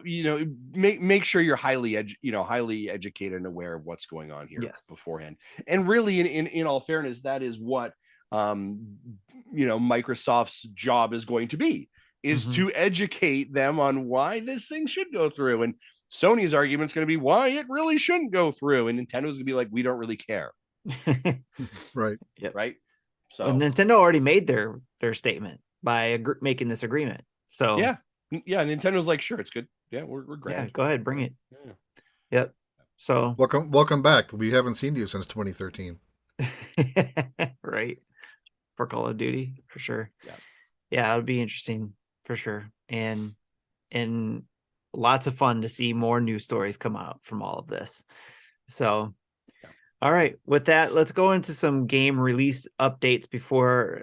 you know, make sure you're highly educated and aware of what's going on here beforehand. And really in all fairness, that is what you know, Microsoft's job is going to be, is to educate them on why this thing should go through. And Sony's argument is going to be why it really shouldn't go through. And Nintendo's going to be like, we don't really care. Right. Yep. Right. So well, Nintendo already made their statement by making this agreement. So yeah. Nintendo's like, sure, it's good. Yeah, we're great. Yeah, go ahead, bring it. Yeah. Yep. So welcome back. We haven't seen you since 2013. Right. For Call of Duty, for sure. Yeah, it would be interesting for sure. And lots of fun to see more news stories come out from all of this. So all right, with that, let's go into some game release updates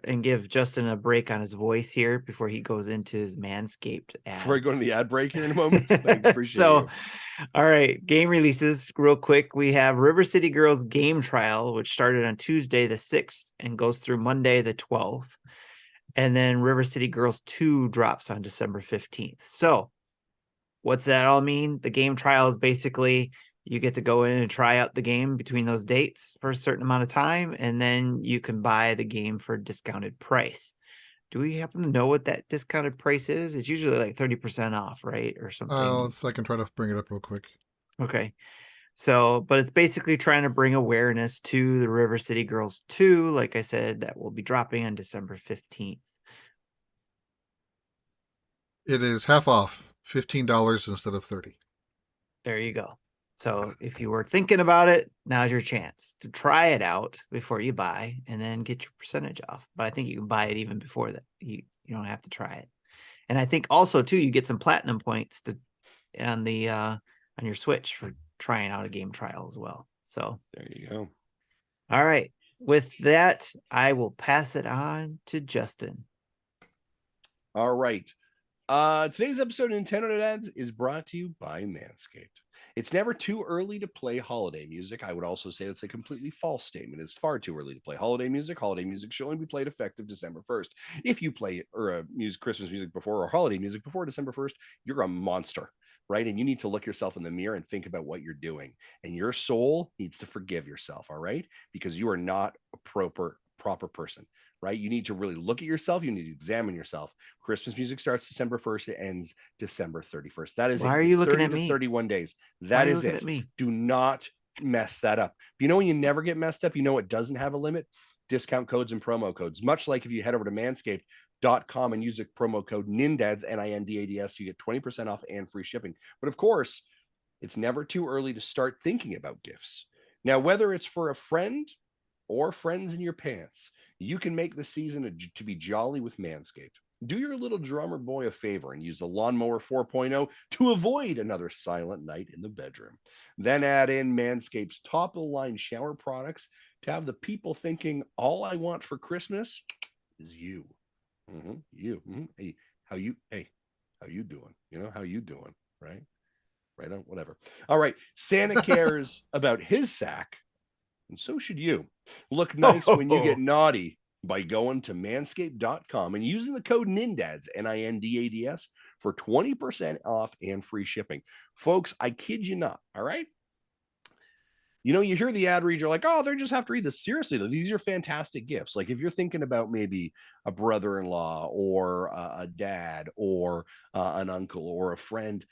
and give Justin a break on his voice here before he goes into his Manscaped ad. Before I go into the ad break here in a moment. Thanks, appreciate you. All right, game releases real quick. We have River City Girls game trial, which started on Tuesday the 6th and goes through Monday the 12th. And then River City Girls 2 drops on December 15th. So what's that all mean? The game trial is basically you get to go in and try out the game between those dates for a certain amount of time, and then you can buy the game for a discounted price. Do we happen to know what that discounted price is? It's usually like 30% off, right? Or something. I can try to bring it up real quick. Okay. So, but it's basically trying to bring awareness to the River City Girls 2, like I said, that will be dropping on December 15th. It is half off, $15 instead of $30. There you go. So if you were thinking about it, now's your chance to try it out before you buy and then get your percentage off. But I think you can buy it even before that. You don't have to try it. And I think also too, you get some platinum points on your Switch for trying out a game trial as well. So there you go. All right. With that, I will pass it on to Justin. All right. Today's episode of Nintendo NINDADS is brought to you by Manscaped. It's never too early to play holiday music. I would also say that's a completely false statement. It's far too early to play holiday music. Holiday music should only be played effective December 1st. If you play Christmas music before or holiday music before December 1st, you're a monster, right? And you need to look yourself in the mirror and think about what you're doing. And your soul needs to forgive yourself, all right? Because you are not a proper person, right? You need to really look at yourself. You need to examine yourself. Christmas music starts December 1st. It ends December 31st. That is Why are you looking at me? 31 days. That is it. Do not mess that up. You know when you never get messed up, you know it doesn't have a limit? Discount codes and promo codes. Much like if you head over to manscaped.com and use the promo code NINDADS, NINDADS, you get 20% off and free shipping. But of course, it's never too early to start thinking about gifts. Now, whether it's for a friend or friends in your pants, you can make the season to be jolly with Manscaped. Do your little drummer boy a favor and use the Lawnmower 4.0 to avoid another silent night in the bedroom. Then add in Manscaped's top-of-the-line shower products to have the people thinking, all I want for Christmas is you. You. Hey, how you doing? You know, how you doing, right? Right on, whatever. All right, Santa cares about his sack, and so should you. Look nice when you get naughty by going to manscaped.com and using the code NINDADS, NINDADS, for 20% off and free shipping. Folks, I kid you not, all right? You know, you hear the ad read, you're like, oh, they just have to read this. Seriously, though, these are fantastic gifts. Like if you're thinking about maybe a brother-in-law or a dad or an uncle or a friend,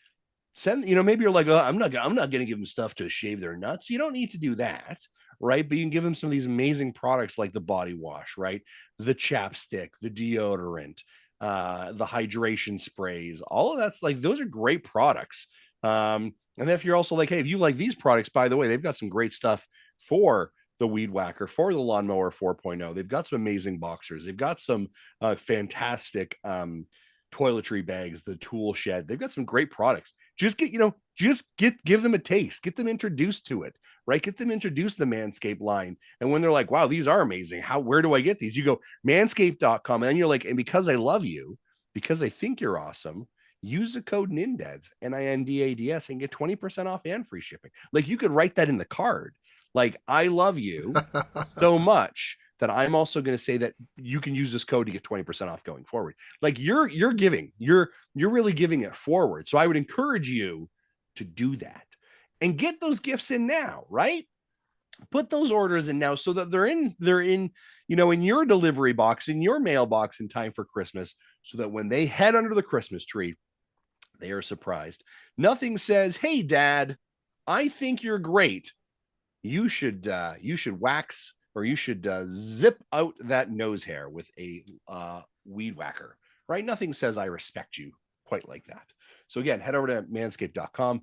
maybe you're like, oh, I'm not going to give them stuff to shave their nuts. You don't need to do that, right? But you can give them some of these amazing products like the body wash, right? The chapstick, the deodorant, the hydration sprays, all of that's like, those are great products. And if you're also like, hey, if you like these products, by the way, they've got some great stuff for the Weed Whacker, for the Lawnmower 4.0. They've got some amazing boxers. They've got some fantastic toiletry bags, the tool shed. They've got some great products. Just give them a taste, get them introduced to it, right? Get them introduced to the Manscaped line. And when they're like, wow, these are amazing. Where do I get these? You go manscaped.com. And then you're like, and because I love you, because I think you're awesome, use the code NINDADS, NINDADS, and get 20% off and free shipping. Like, you could write that in the card. Like, I love you so much that I'm also going to say that you can use this code to get 20% off going forward. Like, you're really giving it forward. So I would encourage you to do that and get those gifts in now, right? Put those orders in now so that they're in, in your delivery box, in your mailbox in time for Christmas, so that when they head under the Christmas tree, they are surprised. Nothing says, hey, Dad, I think you're great. You should wax, or you should zip out that nose hair with a weed whacker, right? Nothing says I respect you quite like that. So again, head over to manscaped.com,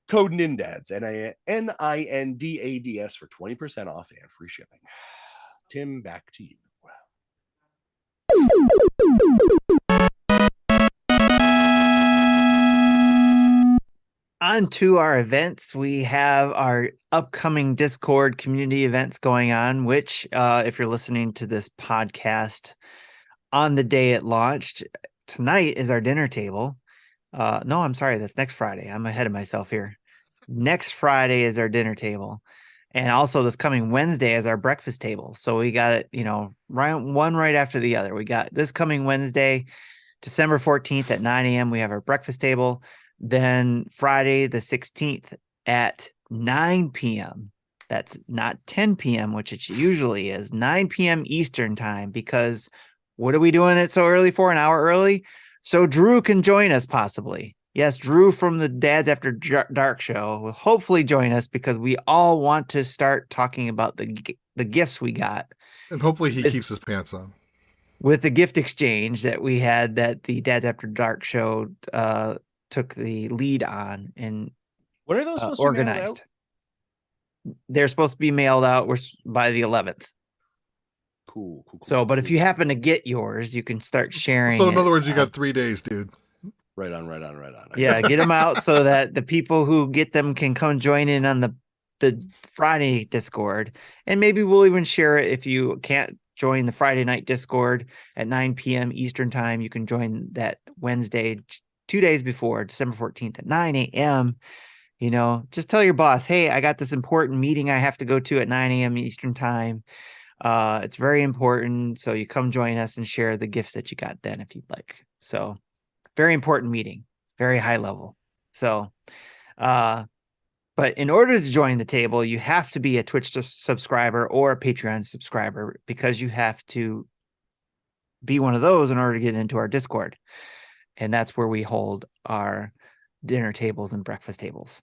code NINDADS, NINDADS, for 20% off and free shipping. Tim, back to you. On to our events. We have our upcoming Discord community events going on, which if you're listening to this podcast on the day it launched, tonight is our dinner table. No, I'm sorry. That's next Friday. I'm ahead of myself here. Next Friday is our dinner table. And also this coming Wednesday is our breakfast table. So we got it, one right after the other. We got this coming Wednesday, December 14th at 9 a.m. We have our breakfast table. Then Friday the 16th at 9 p.m. That's not 10 p.m., which it usually is, 9 p.m. Eastern time, because what are we doing it so early for? An hour early? So Drew can join us possibly. Yes, Drew from the Dads After Dark show will hopefully join us, because we all want to start talking about the gifts we got. And hopefully he keeps his pants on. With the gift exchange that we had, that the Dads After Dark show took the lead on and when are those supposed organized? To be mailed out? They're supposed to be mailed out by the 11th. Cool. So, but if you happen to get yours, you can start sharing. So in other words, you got 3 days, dude. Right on. Yeah, get them out so that the people who get them can come join in on the Friday Discord, and maybe we'll even share it. If you can't join the Friday night Discord at 9 p.m. Eastern time, you can join that Wednesday, 2 days before, December 14th at 9 a.m. Just tell your boss, hey, I got this important meeting I have to go to at 9 a.m. Eastern time. It's very important. So you come join us and share the gifts that you got then, if you'd like. So very important meeting, very high level. So, but in order to join the table, you have to be a Twitch subscriber or a Patreon subscriber, because you have to be one of those in order to get into our Discord. And that's where we hold our dinner tables and breakfast tables.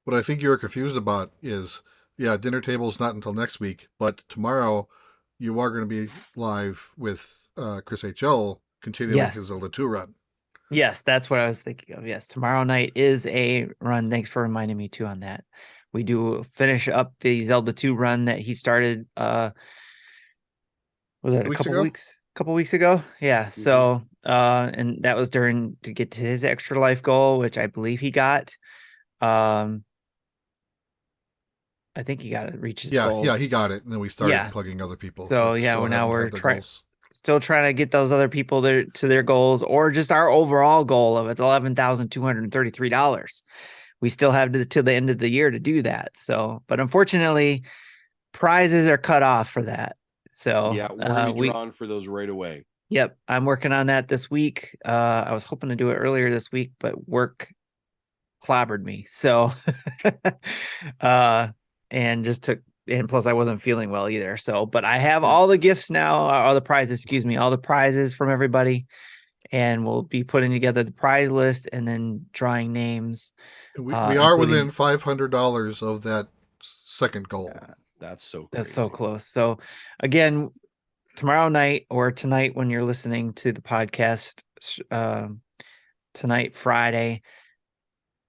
What I think you're confused about is, dinner table's not until next week, but tomorrow you are going to be live with ChrisHL continuing his Zelda 2 run. Yes, that's what I was thinking of. Yes, tomorrow night is a run. Thanks for reminding me too on that. We do finish up the Zelda 2 run that he started. Was it a couple weeks ago? Yeah. Mm-hmm. So, and that was to get to his extra life goal, which I believe he got. I think he got to reach his goal. Yeah, he got it, and then we started plugging other people. So we're still trying to get those other people to their goals, or just our overall goal of $11,233. We still have till the end of the year to do that. So, but unfortunately, prizes are cut off for that. So yeah, we're going to be drawn for those right away. Yep, I'm working on that this week. I was hoping to do it earlier this week, but work clobbered me. So, and plus I wasn't feeling well either. So, but I have all the gifts now, all the prizes from everybody. And we'll be putting together the prize list and then drawing names. We are within $500 of that second goal. Yeah, that's so crazy. That's so close. So again, tomorrow night or tonight when you're listening to the podcast, tonight, Friday,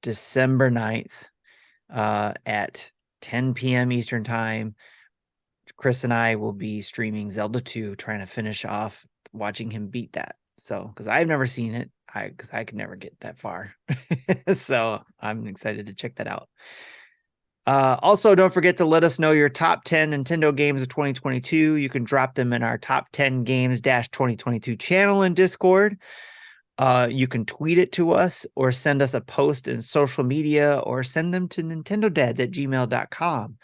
December 9th, at 10 p.m. Eastern time, Chris and I will be streaming Zelda 2, trying to finish off watching him beat that. So, because I've never seen it, because I could never get that far. So I'm excited to check that out. Also, don't forget to let us know your top 10 Nintendo games of 2022. You can drop them in our top 10 games 2022 channel in Discord. You can tweet it to us or send us a post in social media or send them to nintendodads@gmail.com.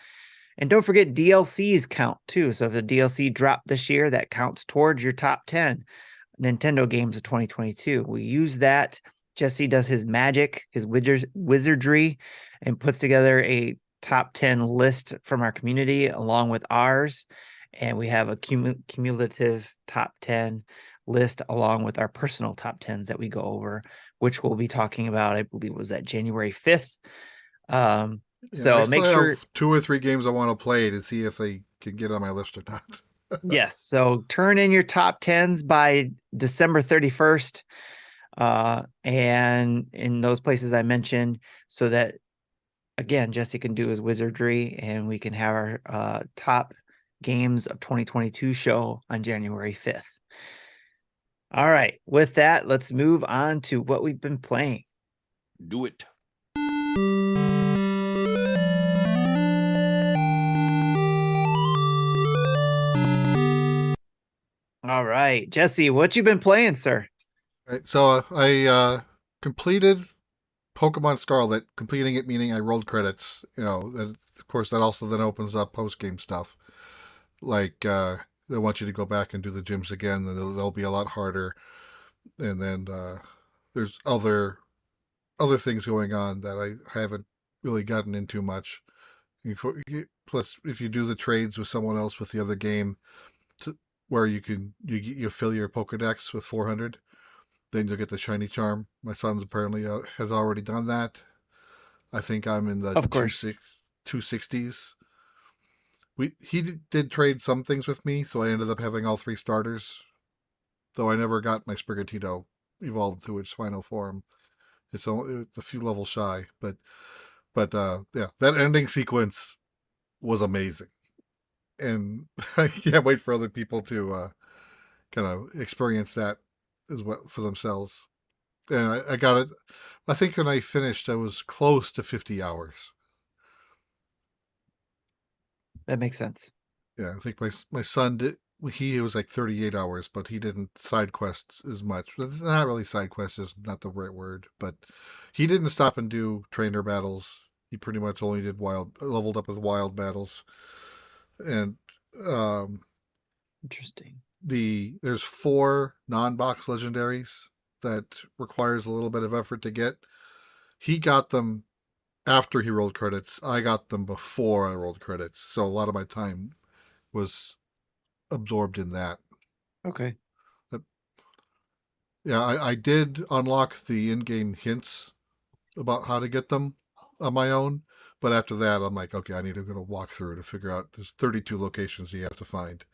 And don't forget DLCs count too. So if the DLC dropped this year, that counts towards your top 10 Nintendo games of 2022. We use that. Jesse does his magic, his wizardry, and puts together a top 10 list from our community along with ours. And we have a cumulative top 10 list along with our personal top 10s that we go over, which we'll be talking about, I believe was that January 5th. So make sure 2 or 3 games I want to play to see if they can get on my list or not. Yes. So turn in your top 10s by December 31st. And in those places I mentioned, so that again, Jesse can do his wizardry and we can have our top games of 2022 show on January 5th. All right. With that, let's move on to what we've been playing. Do it. All right, Jesse, what you been playing, sir? Right, so I completed Pokemon Scarlet. Completing it meaning I rolled credits. And of course that also then opens up post game stuff. Like they want you to go back and do the gyms again. They'll be a lot harder. And then there's other things going on that I haven't really gotten into much. Plus, if you do the trades with someone else with the other game, where you fill your Pokedex with 400, then you'll get the shiny charm. My son's apparently has already done that. I think I'm in the 260s. He did trade some things with me, so I ended up having all 3 starters. Though I never got my Sprigatito evolved to its final form. It's a few levels shy, but yeah, that ending sequence was amazing. And I can't wait for other people to kind of experience that as well for themselves. And I got it. I think when I finished, I was close to 50 hours. That makes sense. Yeah, I think my son did. He was like 38 hours, but he didn't side quests as much. It's not really side quests, is not the right word, but he didn't stop and do trainer battles. He pretty much only did leveled up with wild battles. And interesting. There's 4 non-box legendaries that requires a little bit of effort to get. He got them after he rolled credits. I got them before I rolled credits, so a lot of my time was absorbed in that. Okay. Yeah, I did unlock the in-game hints about how to get them on my own, but after that, I'm like, okay, I need to go to walk through to figure out. There's 32 locations you have to find.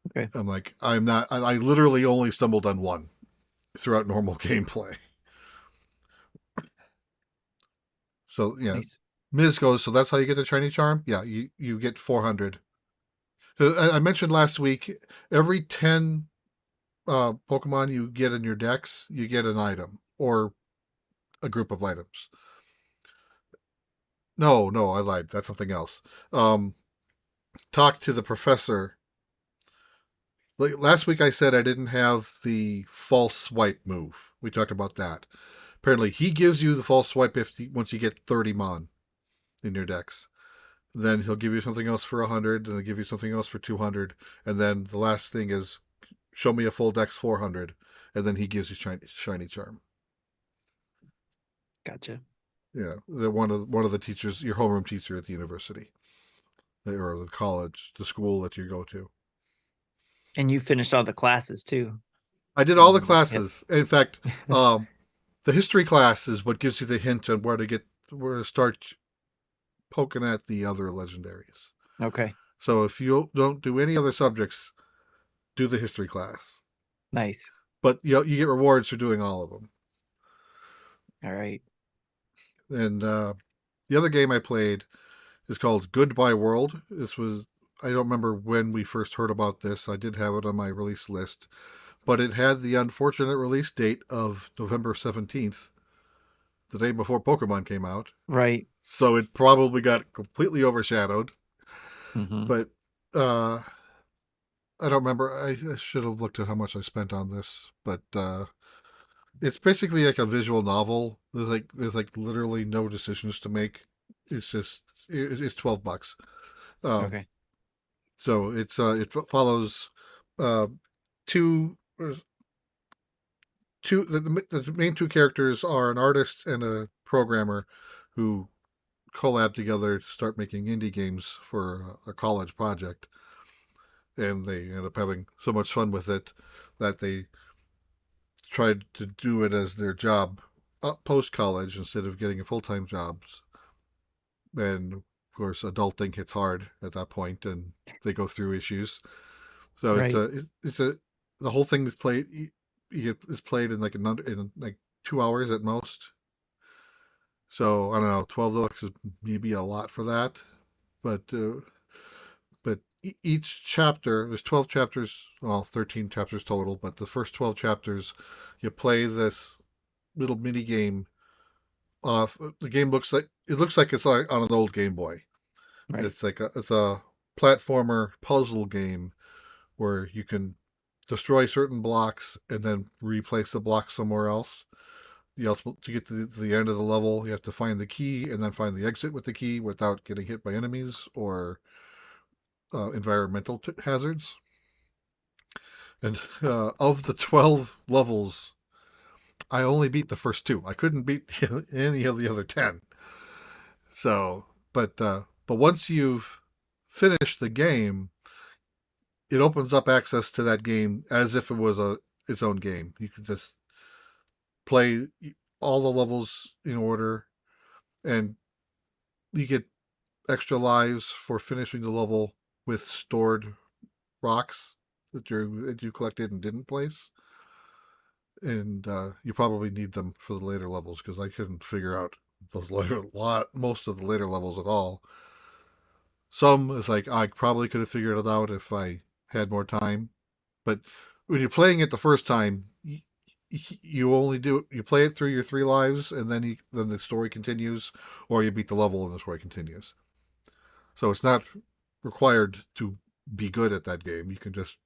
Okay. I'm like, I literally only stumbled on one throughout normal gameplay. So yeah, nice. Miz goes, so that's how you get the shiny charm? Yeah, you get 400. So I mentioned last week, every 10 Pokemon you get in your decks, you get an item or a group of items. No, I lied. That's something else. Talk to the professor. Last week I said I didn't have the false swipe move. We talked about that. Apparently he gives you the false swipe once you get 30 Mon in your decks. Then he'll give you something else for 100, and he'll give you something else for 200, and then the last thing is show me a full dex 400, and then he gives you shiny charm. Gotcha. Yeah, one of the teachers, your homeroom teacher at the university or the college, the school that you go to. And you finished all the classes too. I did all the classes. Yep. In fact, the history class is what gives you the hint on where to start poking at the other legendaries. Okay. So if you don't do any other subjects, do the history class. Nice. But you get rewards for doing all of them. All right. And the other game I played is called Goodbye World. I don't remember when we first heard about this. I did have it on my release list. but it had the unfortunate release date of November 17th, the day before Pokemon came out. Right. So it probably got completely overshadowed. Mm-hmm. But I don't remember. I should have looked at how much I spent on this, but it's basically like a visual novel. There's literally no decisions to make. It's just it's $12. Okay. So it follows uh, two the main two characters are an artist and a programmer who collab together to start making indie games for a college project, and they end up having so much fun with it that they tried to do it as their job post college instead of getting a full-time jobs. And of course adulting hits hard at that point and they go through issues. So Right. it's a the whole thing is played is played in in like 2 hours at most. So I don't know, $12 is maybe a lot for that, but each chapter, there's 12 chapters, well, 13 chapters total, but the first 12 chapters, you play this little mini game. The game looks like it's like on an old Game Boy. Right. It's a platformer puzzle game where you can destroy certain blocks and then replace the blocks somewhere else. To get to the end of the level, you have to find the key and then find the exit with the key without getting hit by enemies or environmental hazards. And of the 12 levels, I only beat the first two. I couldn't beat any of the other 10. So, but once you've finished the game, it opens up access to that game as if it was its own game. You can just play all the levels in order, and you get extra lives for finishing the level with stored rocks that you collected and didn't place. And you probably need them for the later levels because I couldn't figure out most of the later levels at all. Some is like I probably could have figured it out if I had more time, but when you're playing it the first time, you only you play it through your 3 lives, and then the story continues, or you beat the level and the story continues. So it's not required to be good at that game. You can just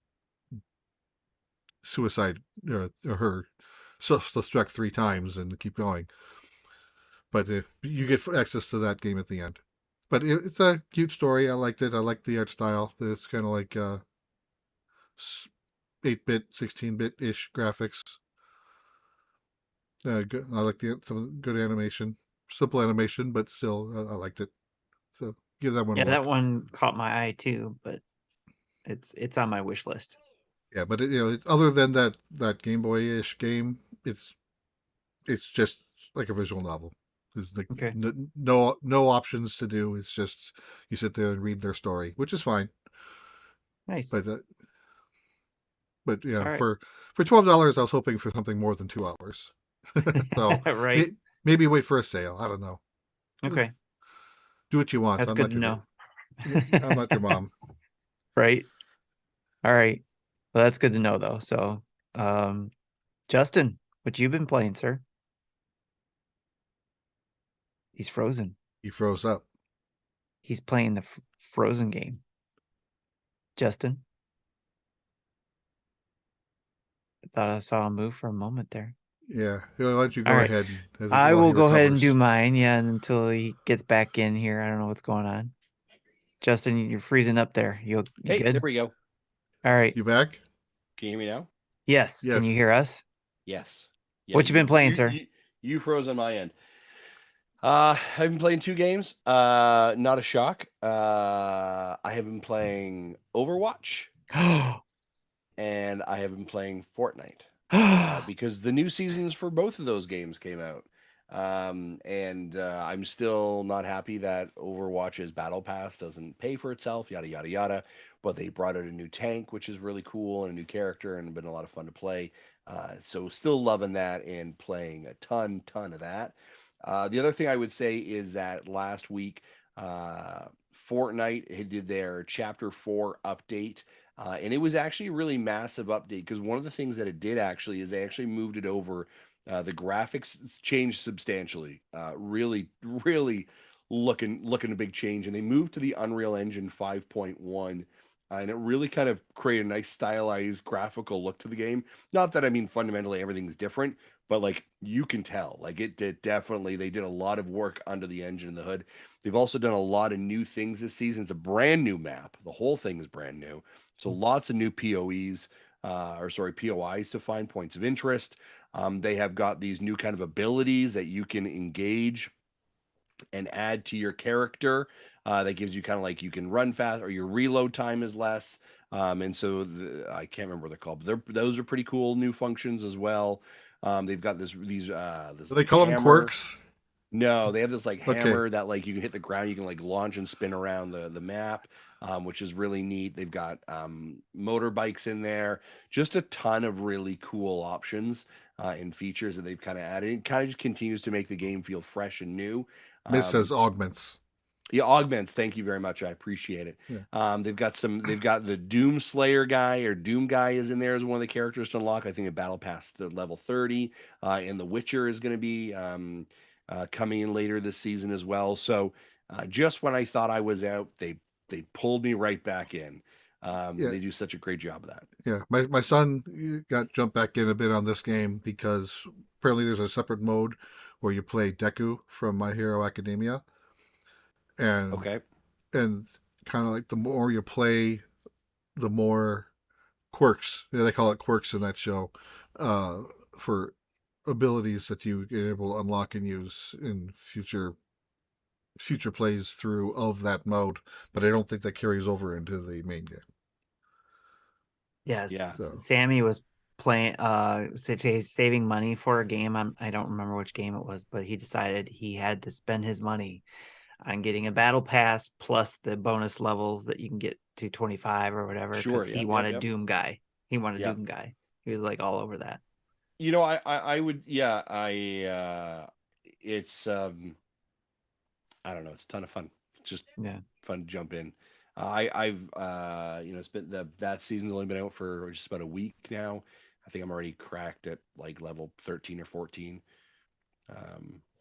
suicide her self-destruct 3 times and keep going. But you get access to that game at the end. But it's a cute story. I liked it. I liked the art style. It's kind of like 8-bit, 16-bit ish graphics. Good. I like some good animation, simple animation, but still I liked it. So give that one a Yeah, that look. one caught my eye too, but it's on my wish list. Yeah, but other than that Game Boy ish game, it's just like a visual novel. There's like Okay. no options to do. It's just you sit there and read their story, which is fine. Nice. But yeah, All right. for $12, I was hoping for something more than 2 hours. So Right. maybe wait for a sale. I don't know. Okay. Do what you want. That's I'm good not to your know. I'm not your mom. Right. All right. Well, that's good to know though. So, Justin, what you been playing, sir? He's frozen. He froze up. He's playing the Frozen game. Justin, I thought I saw him move for a moment there. Yeah. Why don't you All go right. ahead I while he will go ahead and do recovers. mine. Yeah, until he gets back in here. I don't know what's going on. Justin, you're freezing up there. You Hey, good? there we go. All right. You back? Can you hear me now? Yes. Can you Yes. hear us? Yes. Yeah, What you been playing, sir? you froze on my end. I've been playing 2 games. Not a shock. I have been playing Overwatch and I have been playing Fortnite. Because the new seasons for both of those games came out. And I'm still not happy that Overwatch's Battle Pass doesn't pay for itself, yada, yada, yada. But they brought out a new tank, which is really cool, and a new character, and been a lot of fun to play. So still loving that and playing a ton of that. The other thing I would say is that last week, Fortnite did their Chapter 4 update And it was actually a really massive update because one of the things that it did actually is they actually moved it over. The graphics changed substantially. Really, really looking a big change, and they moved to the Unreal Engine 5.1. And it really kind of created a nice stylized graphical look to the game. Not that I mean fundamentally everything's different, but like you can tell, like it did definitely. They did a lot of work under the engine in the hood. They've also done a lot of new things this season. It's a brand new map. The whole thing is brand new. So lots of new POEs, POIs to find points of interest. They have got these new kind of abilities that you can engage and add to your character. That gives you kind of like you can run fast or your reload time is less. And so I can't remember what they're called, but those are pretty cool new functions as well. They've got this Do they like call them hammer. quirks? No, they have this like Okay. hammer that like you can hit the ground, you can like launch and spin around the map, which is really neat. They've got motorbikes in there, just a ton of really cool options and features that they've kind of added. It kind of just continues to make the game feel fresh and new. Miss says Um, augments. yeah, augments. Thank you very much. I appreciate it. Yeah. They've got some. They've got the Doom Slayer guy or Doom guy is in there as one of the characters to unlock. I think a battle pass to level 30. And the Witcher is going to be coming in later this season as well. So just when I thought I was out, they pulled me right back in. Yeah. They do such a great job of that. Yeah. My son got jumped back in a bit on this game because apparently there's a separate mode where you play Deku from My Hero Academia. And Okay. and kind of like the more you play, the more quirks. Yeah, they call it quirks in that show, for abilities that you get able to unlock and use in future plays through of that mode. But I don't think that carries over into the main game. Yes, Yeah. So Sammy was playing saving money for a game. I don't remember which game it was, but he decided he had to spend his money on getting a battle pass plus the bonus levels that you can get to 25 or whatever, Sure. because he Yep. Yep. wanted Yep. Doom Guy. He wanted Yep. Doom Guy. He was like all over that. You know, I would. Yeah. It's I don't know. It's a ton of fun. It's just Yeah. fun to jump in. I've it's been that season's only been out for just about a week now. I think I'm already cracked at like level 13 or 14.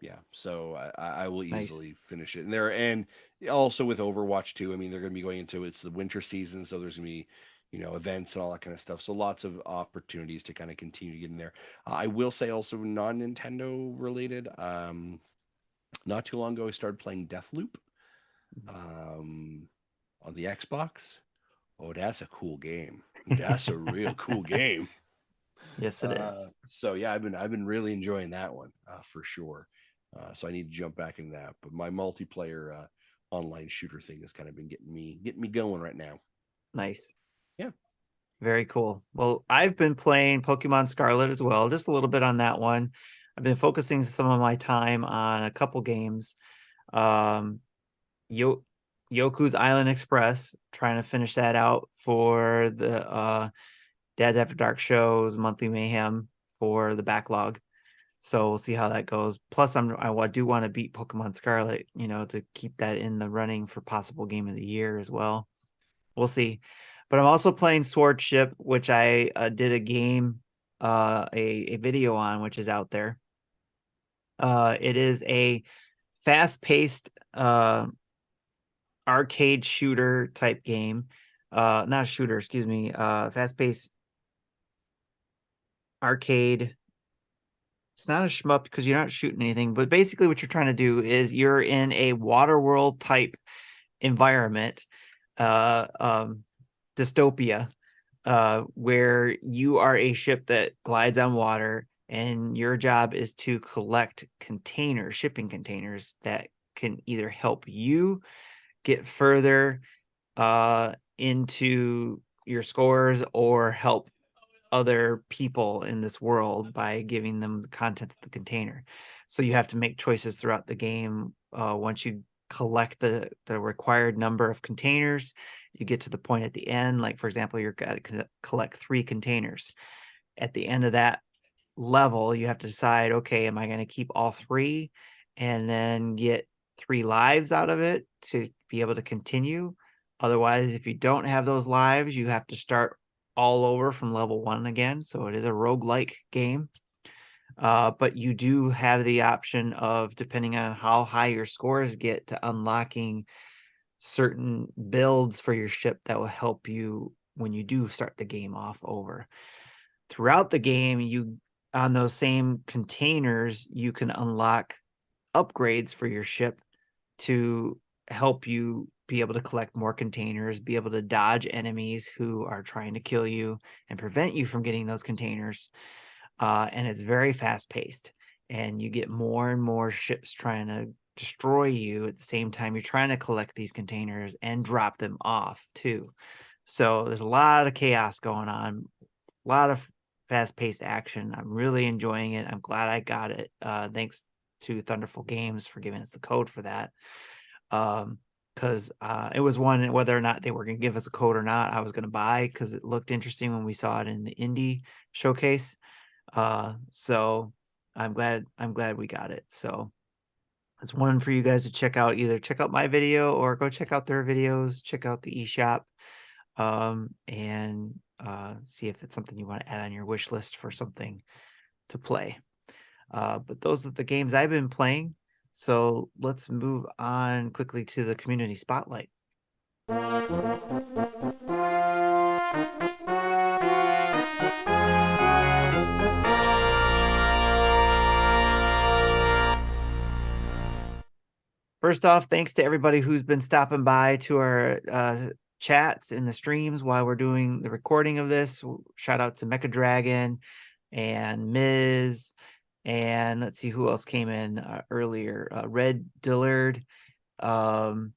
Yeah, so I will Nice. easily finish it. And also with Overwatch too. I mean, they're going to be going into it's the winter season, so there's going to be events and all that kind of stuff. So lots of opportunities to kind of continue to get in there. I will say also non Nintendo related. Not too long ago, I started playing Deathloop on the Xbox. Oh, that's a cool game. That's a real cool game. Yes, it is. So yeah, I've been really enjoying that one for sure. So I need to jump back into that. But my multiplayer online shooter thing has kind of been getting me going right now. Nice. Yeah. Very cool. Well, I've been playing Pokemon Scarlet as well, just a little bit on that one. I've been focusing some of my time on a couple games. Um, Yoku's Island Express, trying to finish that out for the Dad's After Dark shows, Monthly Mayhem for the backlog. So we'll see how that goes. Plus, I do want to beat Pokemon Scarlet, to keep that in the running for possible game of the year as well. We'll see. But I'm also playing SwordShip, which I did a game, a video on, which is out there. It is a fast-paced arcade shooter type game. Not shooter, excuse me. Fast-paced arcade. It's not a shmup because you're not shooting anything, but basically what you're trying to do is you're in a water world type environment, dystopia, where you are a ship that glides on water, and your job is to collect shipping containers that can either help you get further into your scores or help other people in this world by giving them the contents of the container. So you have to make choices throughout the game. Once you collect the required number of containers, you get to the point at the end, like for example, you're got to collect 3 containers. At the end of that level, you have to decide, okay, am I going to keep all 3 and then get 3 lives out of it to be able to continue, Otherwise, if you don't have those lives, you have to start all over from level 1 again. So it is a roguelike game. But you do have the option of, depending on how high your scores get, to unlocking certain builds for your ship that will help you when you do start the game off over. Throughout the game, you on those same containers, you can unlock upgrades for your ship to help you be able to collect more containers, be able to dodge enemies who are trying to kill you and prevent you from getting those containers. And it's very fast paced, and you get more and more ships trying to destroy you at the same time you're trying to collect these containers and drop them off too. So there's a lot of chaos going on, a lot of fast paced action. I'm really enjoying it. I'm glad I got it. Thanks to Thunderful Games for giving us the code for that. Because it was one, whether or not they were going to give us a code or not, I was going to buy because it looked interesting when we saw it in the indie showcase. So I'm glad we got it. So it's one for you guys to check out. Either check out my video or go check out their videos, check out the eShop, and see if it's something you want to add on your wish list for something to play. But those are the games I've been playing. So let's move on quickly to the community spotlight. First off, thanks to everybody who's been stopping by to our chats in the streams while we're doing the recording of this. Shout out to Mecha Dragon and Miz, and let's see who else came in earlier. Red Dillard, the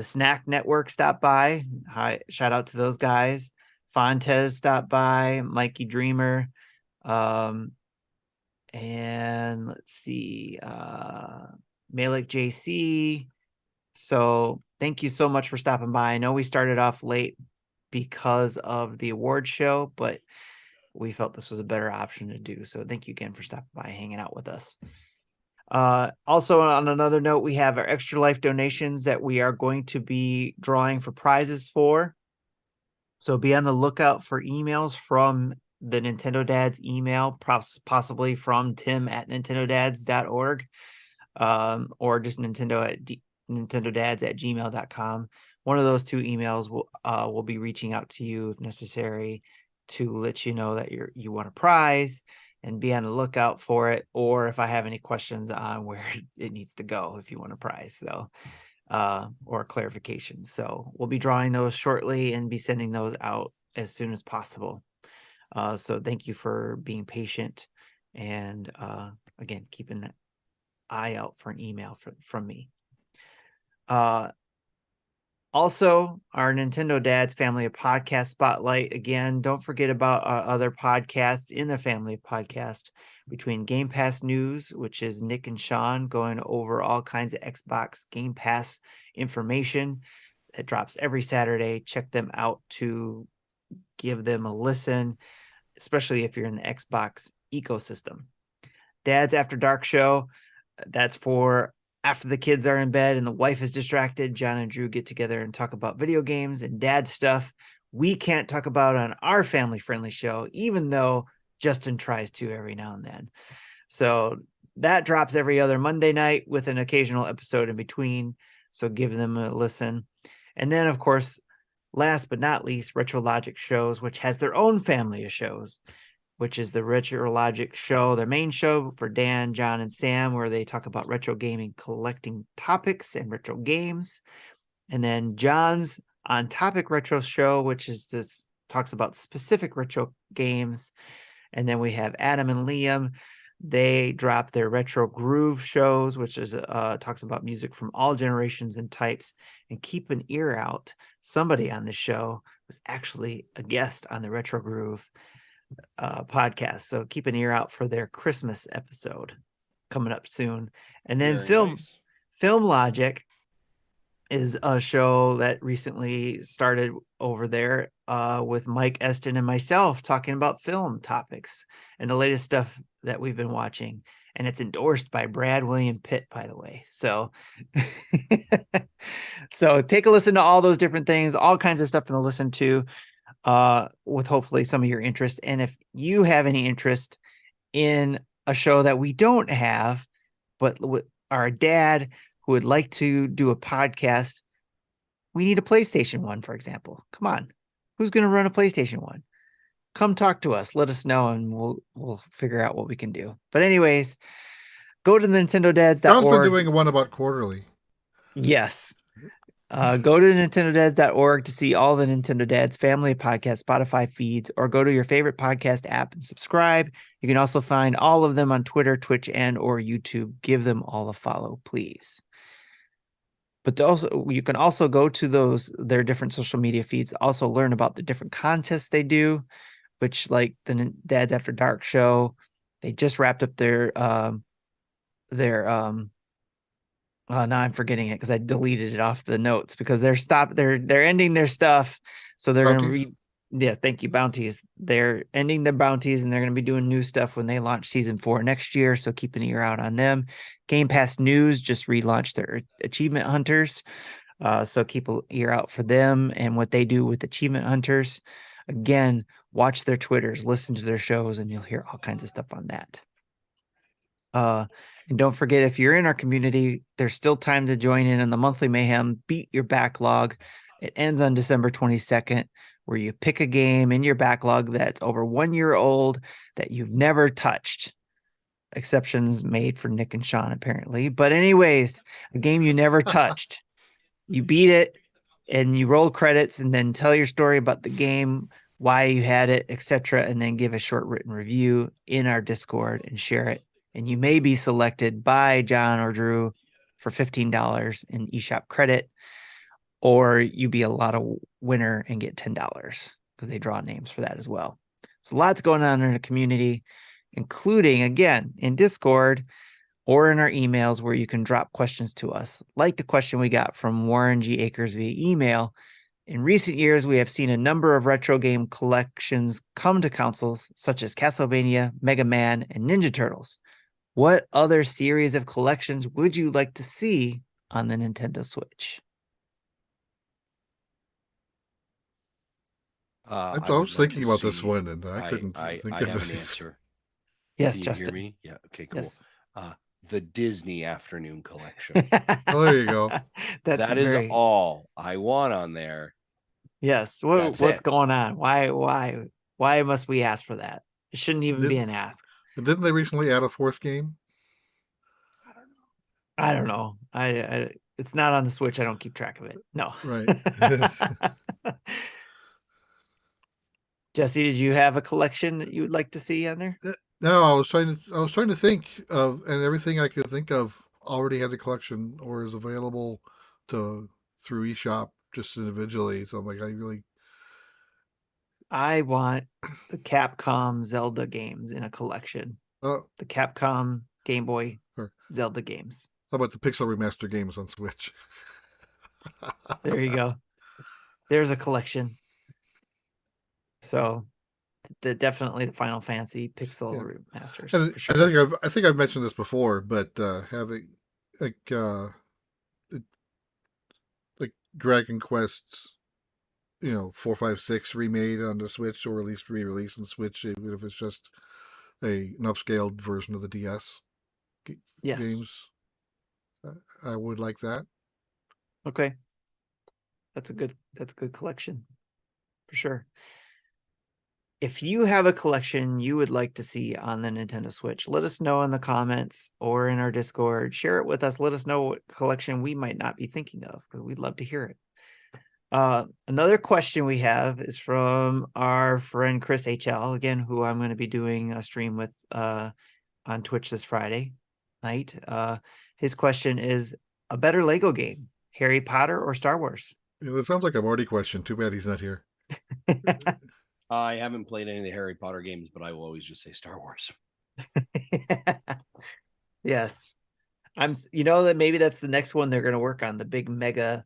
Snack Network stopped by. Hi, shout out to those guys. Fontez stopped by. Mikey Dreamer, and let's see, Malik JC. So thank you so much for stopping by. I know we started off late because of the award show, but we felt this was a better option to do. So thank you again for stopping by and hanging out with us. Also, on another note, we have our Extra Life donations that we are going to be drawing for prizes for. So be on the lookout for emails from the Nintendo Dads email, possibly from tim@nintendodads.org, or just nintendodads@gmail.com. One of those two emails will be reaching out to you if necessary to let you know that you want a prize, and be on the lookout for it, or if I have any questions on where it needs to go if you want a prize, so or clarification. So we'll be drawing those shortly and be sending those out as soon as possible. So thank you for being patient, and again, keeping an eye out for an email from me. Also, our Nintendo Dads family of podcast spotlight. Again, don't forget about our other podcasts in the family of podcast, between Game Pass News, which is Nick and Sean going over all kinds of Xbox Game Pass information. It drops every Saturday. Check them out to give them a listen, especially if you're in the Xbox ecosystem. Dad's After Dark show, that's for after the kids are in bed and the wife is distracted. John and Drew get together and talk about video games and dad stuff we can't talk about on our family-friendly show, even though Justin tries to every now and then. So that drops every other Monday night with an occasional episode in between. So give them a listen. And then, of course, last but not least, Retro Logic shows, which has their own family of shows, which is the Retro Logic show, their main show for Dan, John, and Sam, where they talk about retro gaming, collecting topics, and retro games. And then John's On Topic Retro show, which is this talks about specific retro games. And then we have Adam and Liam. They drop their Retro Groove shows, which is talks about music from all generations and types. And keep an ear out. Somebody on the show was actually a guest on the Retro Groove podcast, so keep an ear out for their Christmas episode coming up soon. And then Film Logic is a show that recently started over there with Mike Eston and myself talking about film topics and the latest stuff that we've been watching. and it's endorsed by Brad William Pitt, by the way. So, so take a listen to all those different things, all kinds of stuff to listen to, with hopefully some of your interest. And if you have any interest in a show that we don't have, but our dad who would like to do a podcast, we need a PlayStation 1, for example. Come on. Who's going to run a PlayStation 1? Come talk to us. Let us know, and we'll figure out what we can do. But anyways, go to NintendoDads.org. John's been doing one about quarterly. Yes. Go to NintendoDads.org to see all the Nintendo Dads family of podcasts, Spotify feeds, or go to your favorite podcast app and subscribe. You can also find all of them on Twitter, Twitch, and or YouTube. Give them all a follow, please. But also, you can also go to their different social media feeds, also learn about the different contests they do, which, like the Dads After Dark show, they just wrapped up their now I'm forgetting it because I deleted it off the notes, because they're ending their stuff. So they're going to read. Yes. Thank you. Bounties. They're ending their bounties, and they're going to be doing new stuff when they launch season 4 next year. So keep an ear out on them. Game Pass News just relaunched their achievement hunters. So keep an ear out for them and what they do with achievement hunters. Again, watch their Twitters, listen to their shows, and you'll hear all kinds of stuff on that. And don't forget, if you're in our community, there's still time to join in on the monthly mayhem. Beat your backlog. It ends on December 22nd, where you pick a game in your backlog that's over 1 year old that you've never touched. Exceptions made for Nick and Sean, apparently. But anyways, a game you never touched. You beat it, and you roll credits, and then tell your story about the game, why you had it, etc., and then give a short written review in our Discord and share it. And you may be selected by John or Drew for $15 in eShop credit, or you be a lotto winner and get $10 because they draw names for that as well. So lots going on in the community, including, again, in Discord or in our emails, where you can drop questions to us, like the question we got from Warren G. Akers via email. In recent years, we have seen a number of retro game collections come to consoles, such as Castlevania, Mega Man, and Ninja Turtles. What other series of collections would you like to see on the Nintendo Switch? I was thinking about this one, and I couldn't I think have of an it. answer. Yes, Can you Justin. hear me? Yeah. Okay, cool. Yes. The Disney Afternoon Collection. Oh, there you go. That is all I want on there. Yes. What's going on? Why must we ask for that? It shouldn't even be an ask. Didn't they recently add a 4th game? I don't know. I it's not on the Switch. I don't keep track of it. No. Right. Jesse, did you have a collection that you would like to see on there? No, I was trying to think of, and everything I could think of already has a collection or is available through eShop just individually. So I'm like, I want the Capcom Zelda games in a collection. The Capcom Game Boy Zelda games. How about the Pixel Remaster games on Switch? There you go. There's a collection. So definitely the Final Fantasy Pixel Remasters. And, for sure. I think I've mentioned this before, but having like Dragon Quest, 4, 5, 6 remade on the Switch, or at least re-released on Switch, even if it's just an upscaled version of the DS games. I would like that. Okay. That's a good collection for sure. If you have a collection you would like to see on the Nintendo Switch, let us know in the comments or in our Discord. Share it with us. Let us know what collection we might not be thinking of, because we'd love to hear it. Another question we have is from our friend ChrisHL, again, who I'm going to be doing a stream with on Twitch this Friday night. His question is, a better Lego game, Harry Potter or Star Wars? That sounds like a Marty question. Too bad he's not here. I haven't played any of the Harry Potter games, but I will always just say Star Wars. Yes. That maybe that's the next one they're going to work on, the big mega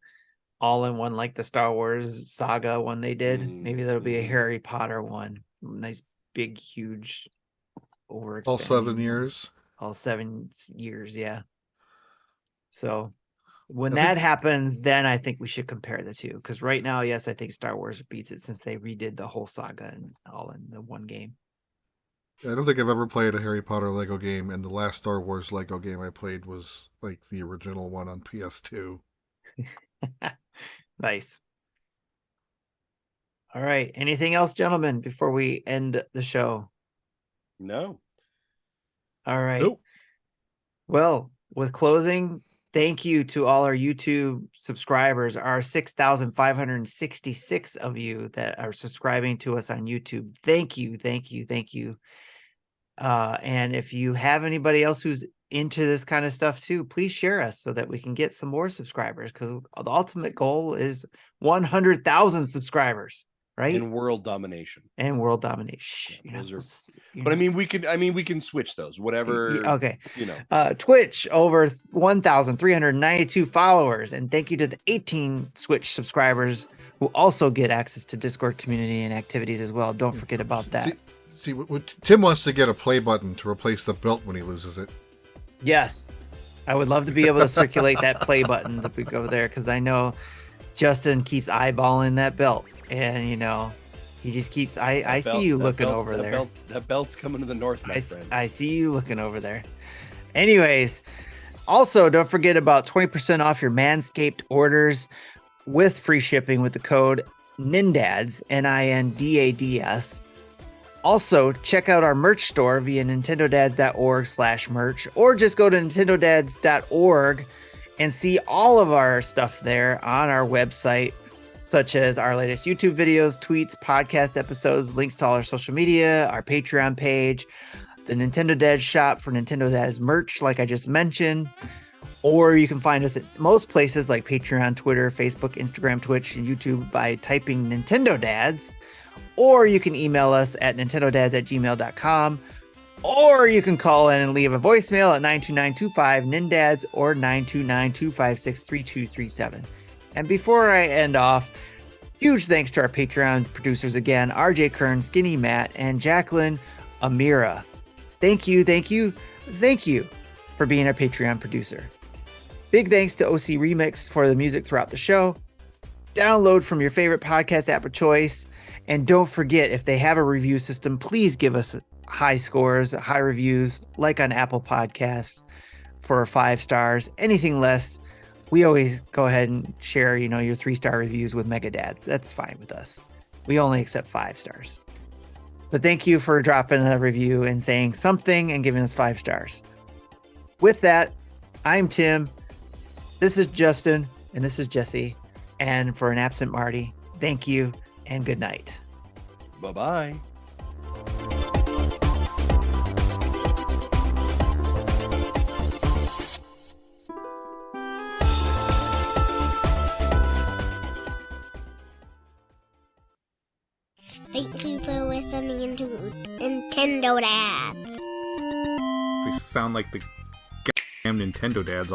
all-in-one, like the Star Wars saga one they did. Maybe there'll be a Harry Potter one. Nice, big, huge, all 7 years. all 7 years. Yeah. So when I that think- happens, then I think we should compare the two. Because right now, yes, I think Star Wars beats it since they redid the whole saga and all in the one game. I don't think I've ever played a Harry Potter Lego game, and the last Star Wars Lego game I played was like the original one on PS2. Nice. All right. Anything else, gentlemen, before we end the show? No. All right. Nope. Well, with closing, thank you to all our YouTube subscribers, our 6,566 of you that are subscribing to us on YouTube. Thank you, thank you, thank you. And if you have anybody else who's into this kind of stuff too, please share us so that we can get some more subscribers, because the ultimate goal is 100,000 subscribers, right? And world domination. And world domination. Yeah, but I mean, we can switch those, whatever. Okay. You know, Twitch over 1,392 followers, and thank you to the 18 Switch subscribers who also get access to Discord community and activities as well. Don't forget about that. See, Tim wants to get a play button to replace the belt when he loses it. Yes, I would love to be able to circulate that play button if we go there, because I know Justin keeps eyeballing that belt, and he just keeps. I see you looking over there. That belt's coming to the north, my friend. I see you looking over there. Anyways, also don't forget about 20% off your Manscaped orders with free shipping with the code NINDADS, NINDADS. Also, check out our merch store via nintendodads.org/merch, or just go to nintendodads.org and see all of our stuff there on our website, such as our latest YouTube videos, tweets, podcast episodes, links to all our social media, our Patreon page, the Nintendo Dads shop for Nintendo Dads merch, like I just mentioned. Or you can find us at most places like Patreon, Twitter, Facebook, Instagram, Twitch, and YouTube by typing Nintendo Dads. Or you can email us at nintendodads@gmail.com. Or you can call in and leave a voicemail at 92925-NINDADS or 929-256-3237. And before I end off, huge thanks to our Patreon producers again, RJ Kern, Skinny Matt, and Jacqueline Amira. Thank you for being our Patreon producer. Big thanks to OC Remix for the music throughout the show. Download from your favorite podcast app of choice. And don't forget, if they have a review system, please give us high scores, high reviews, like on Apple Podcasts for 5 stars. Anything less, we always go ahead and share, your 3-star reviews with Mega Dads. That's fine with us. We only accept 5 stars. But thank you for dropping a review and saying something and giving us 5 stars. With that, I'm Tim. This is Justin, and this is Jesse. And for an absent Marty, thank you and good night. Bye-bye. Thank you for listening to Nintendo Dads. They sound like the goddamn Nintendo Dads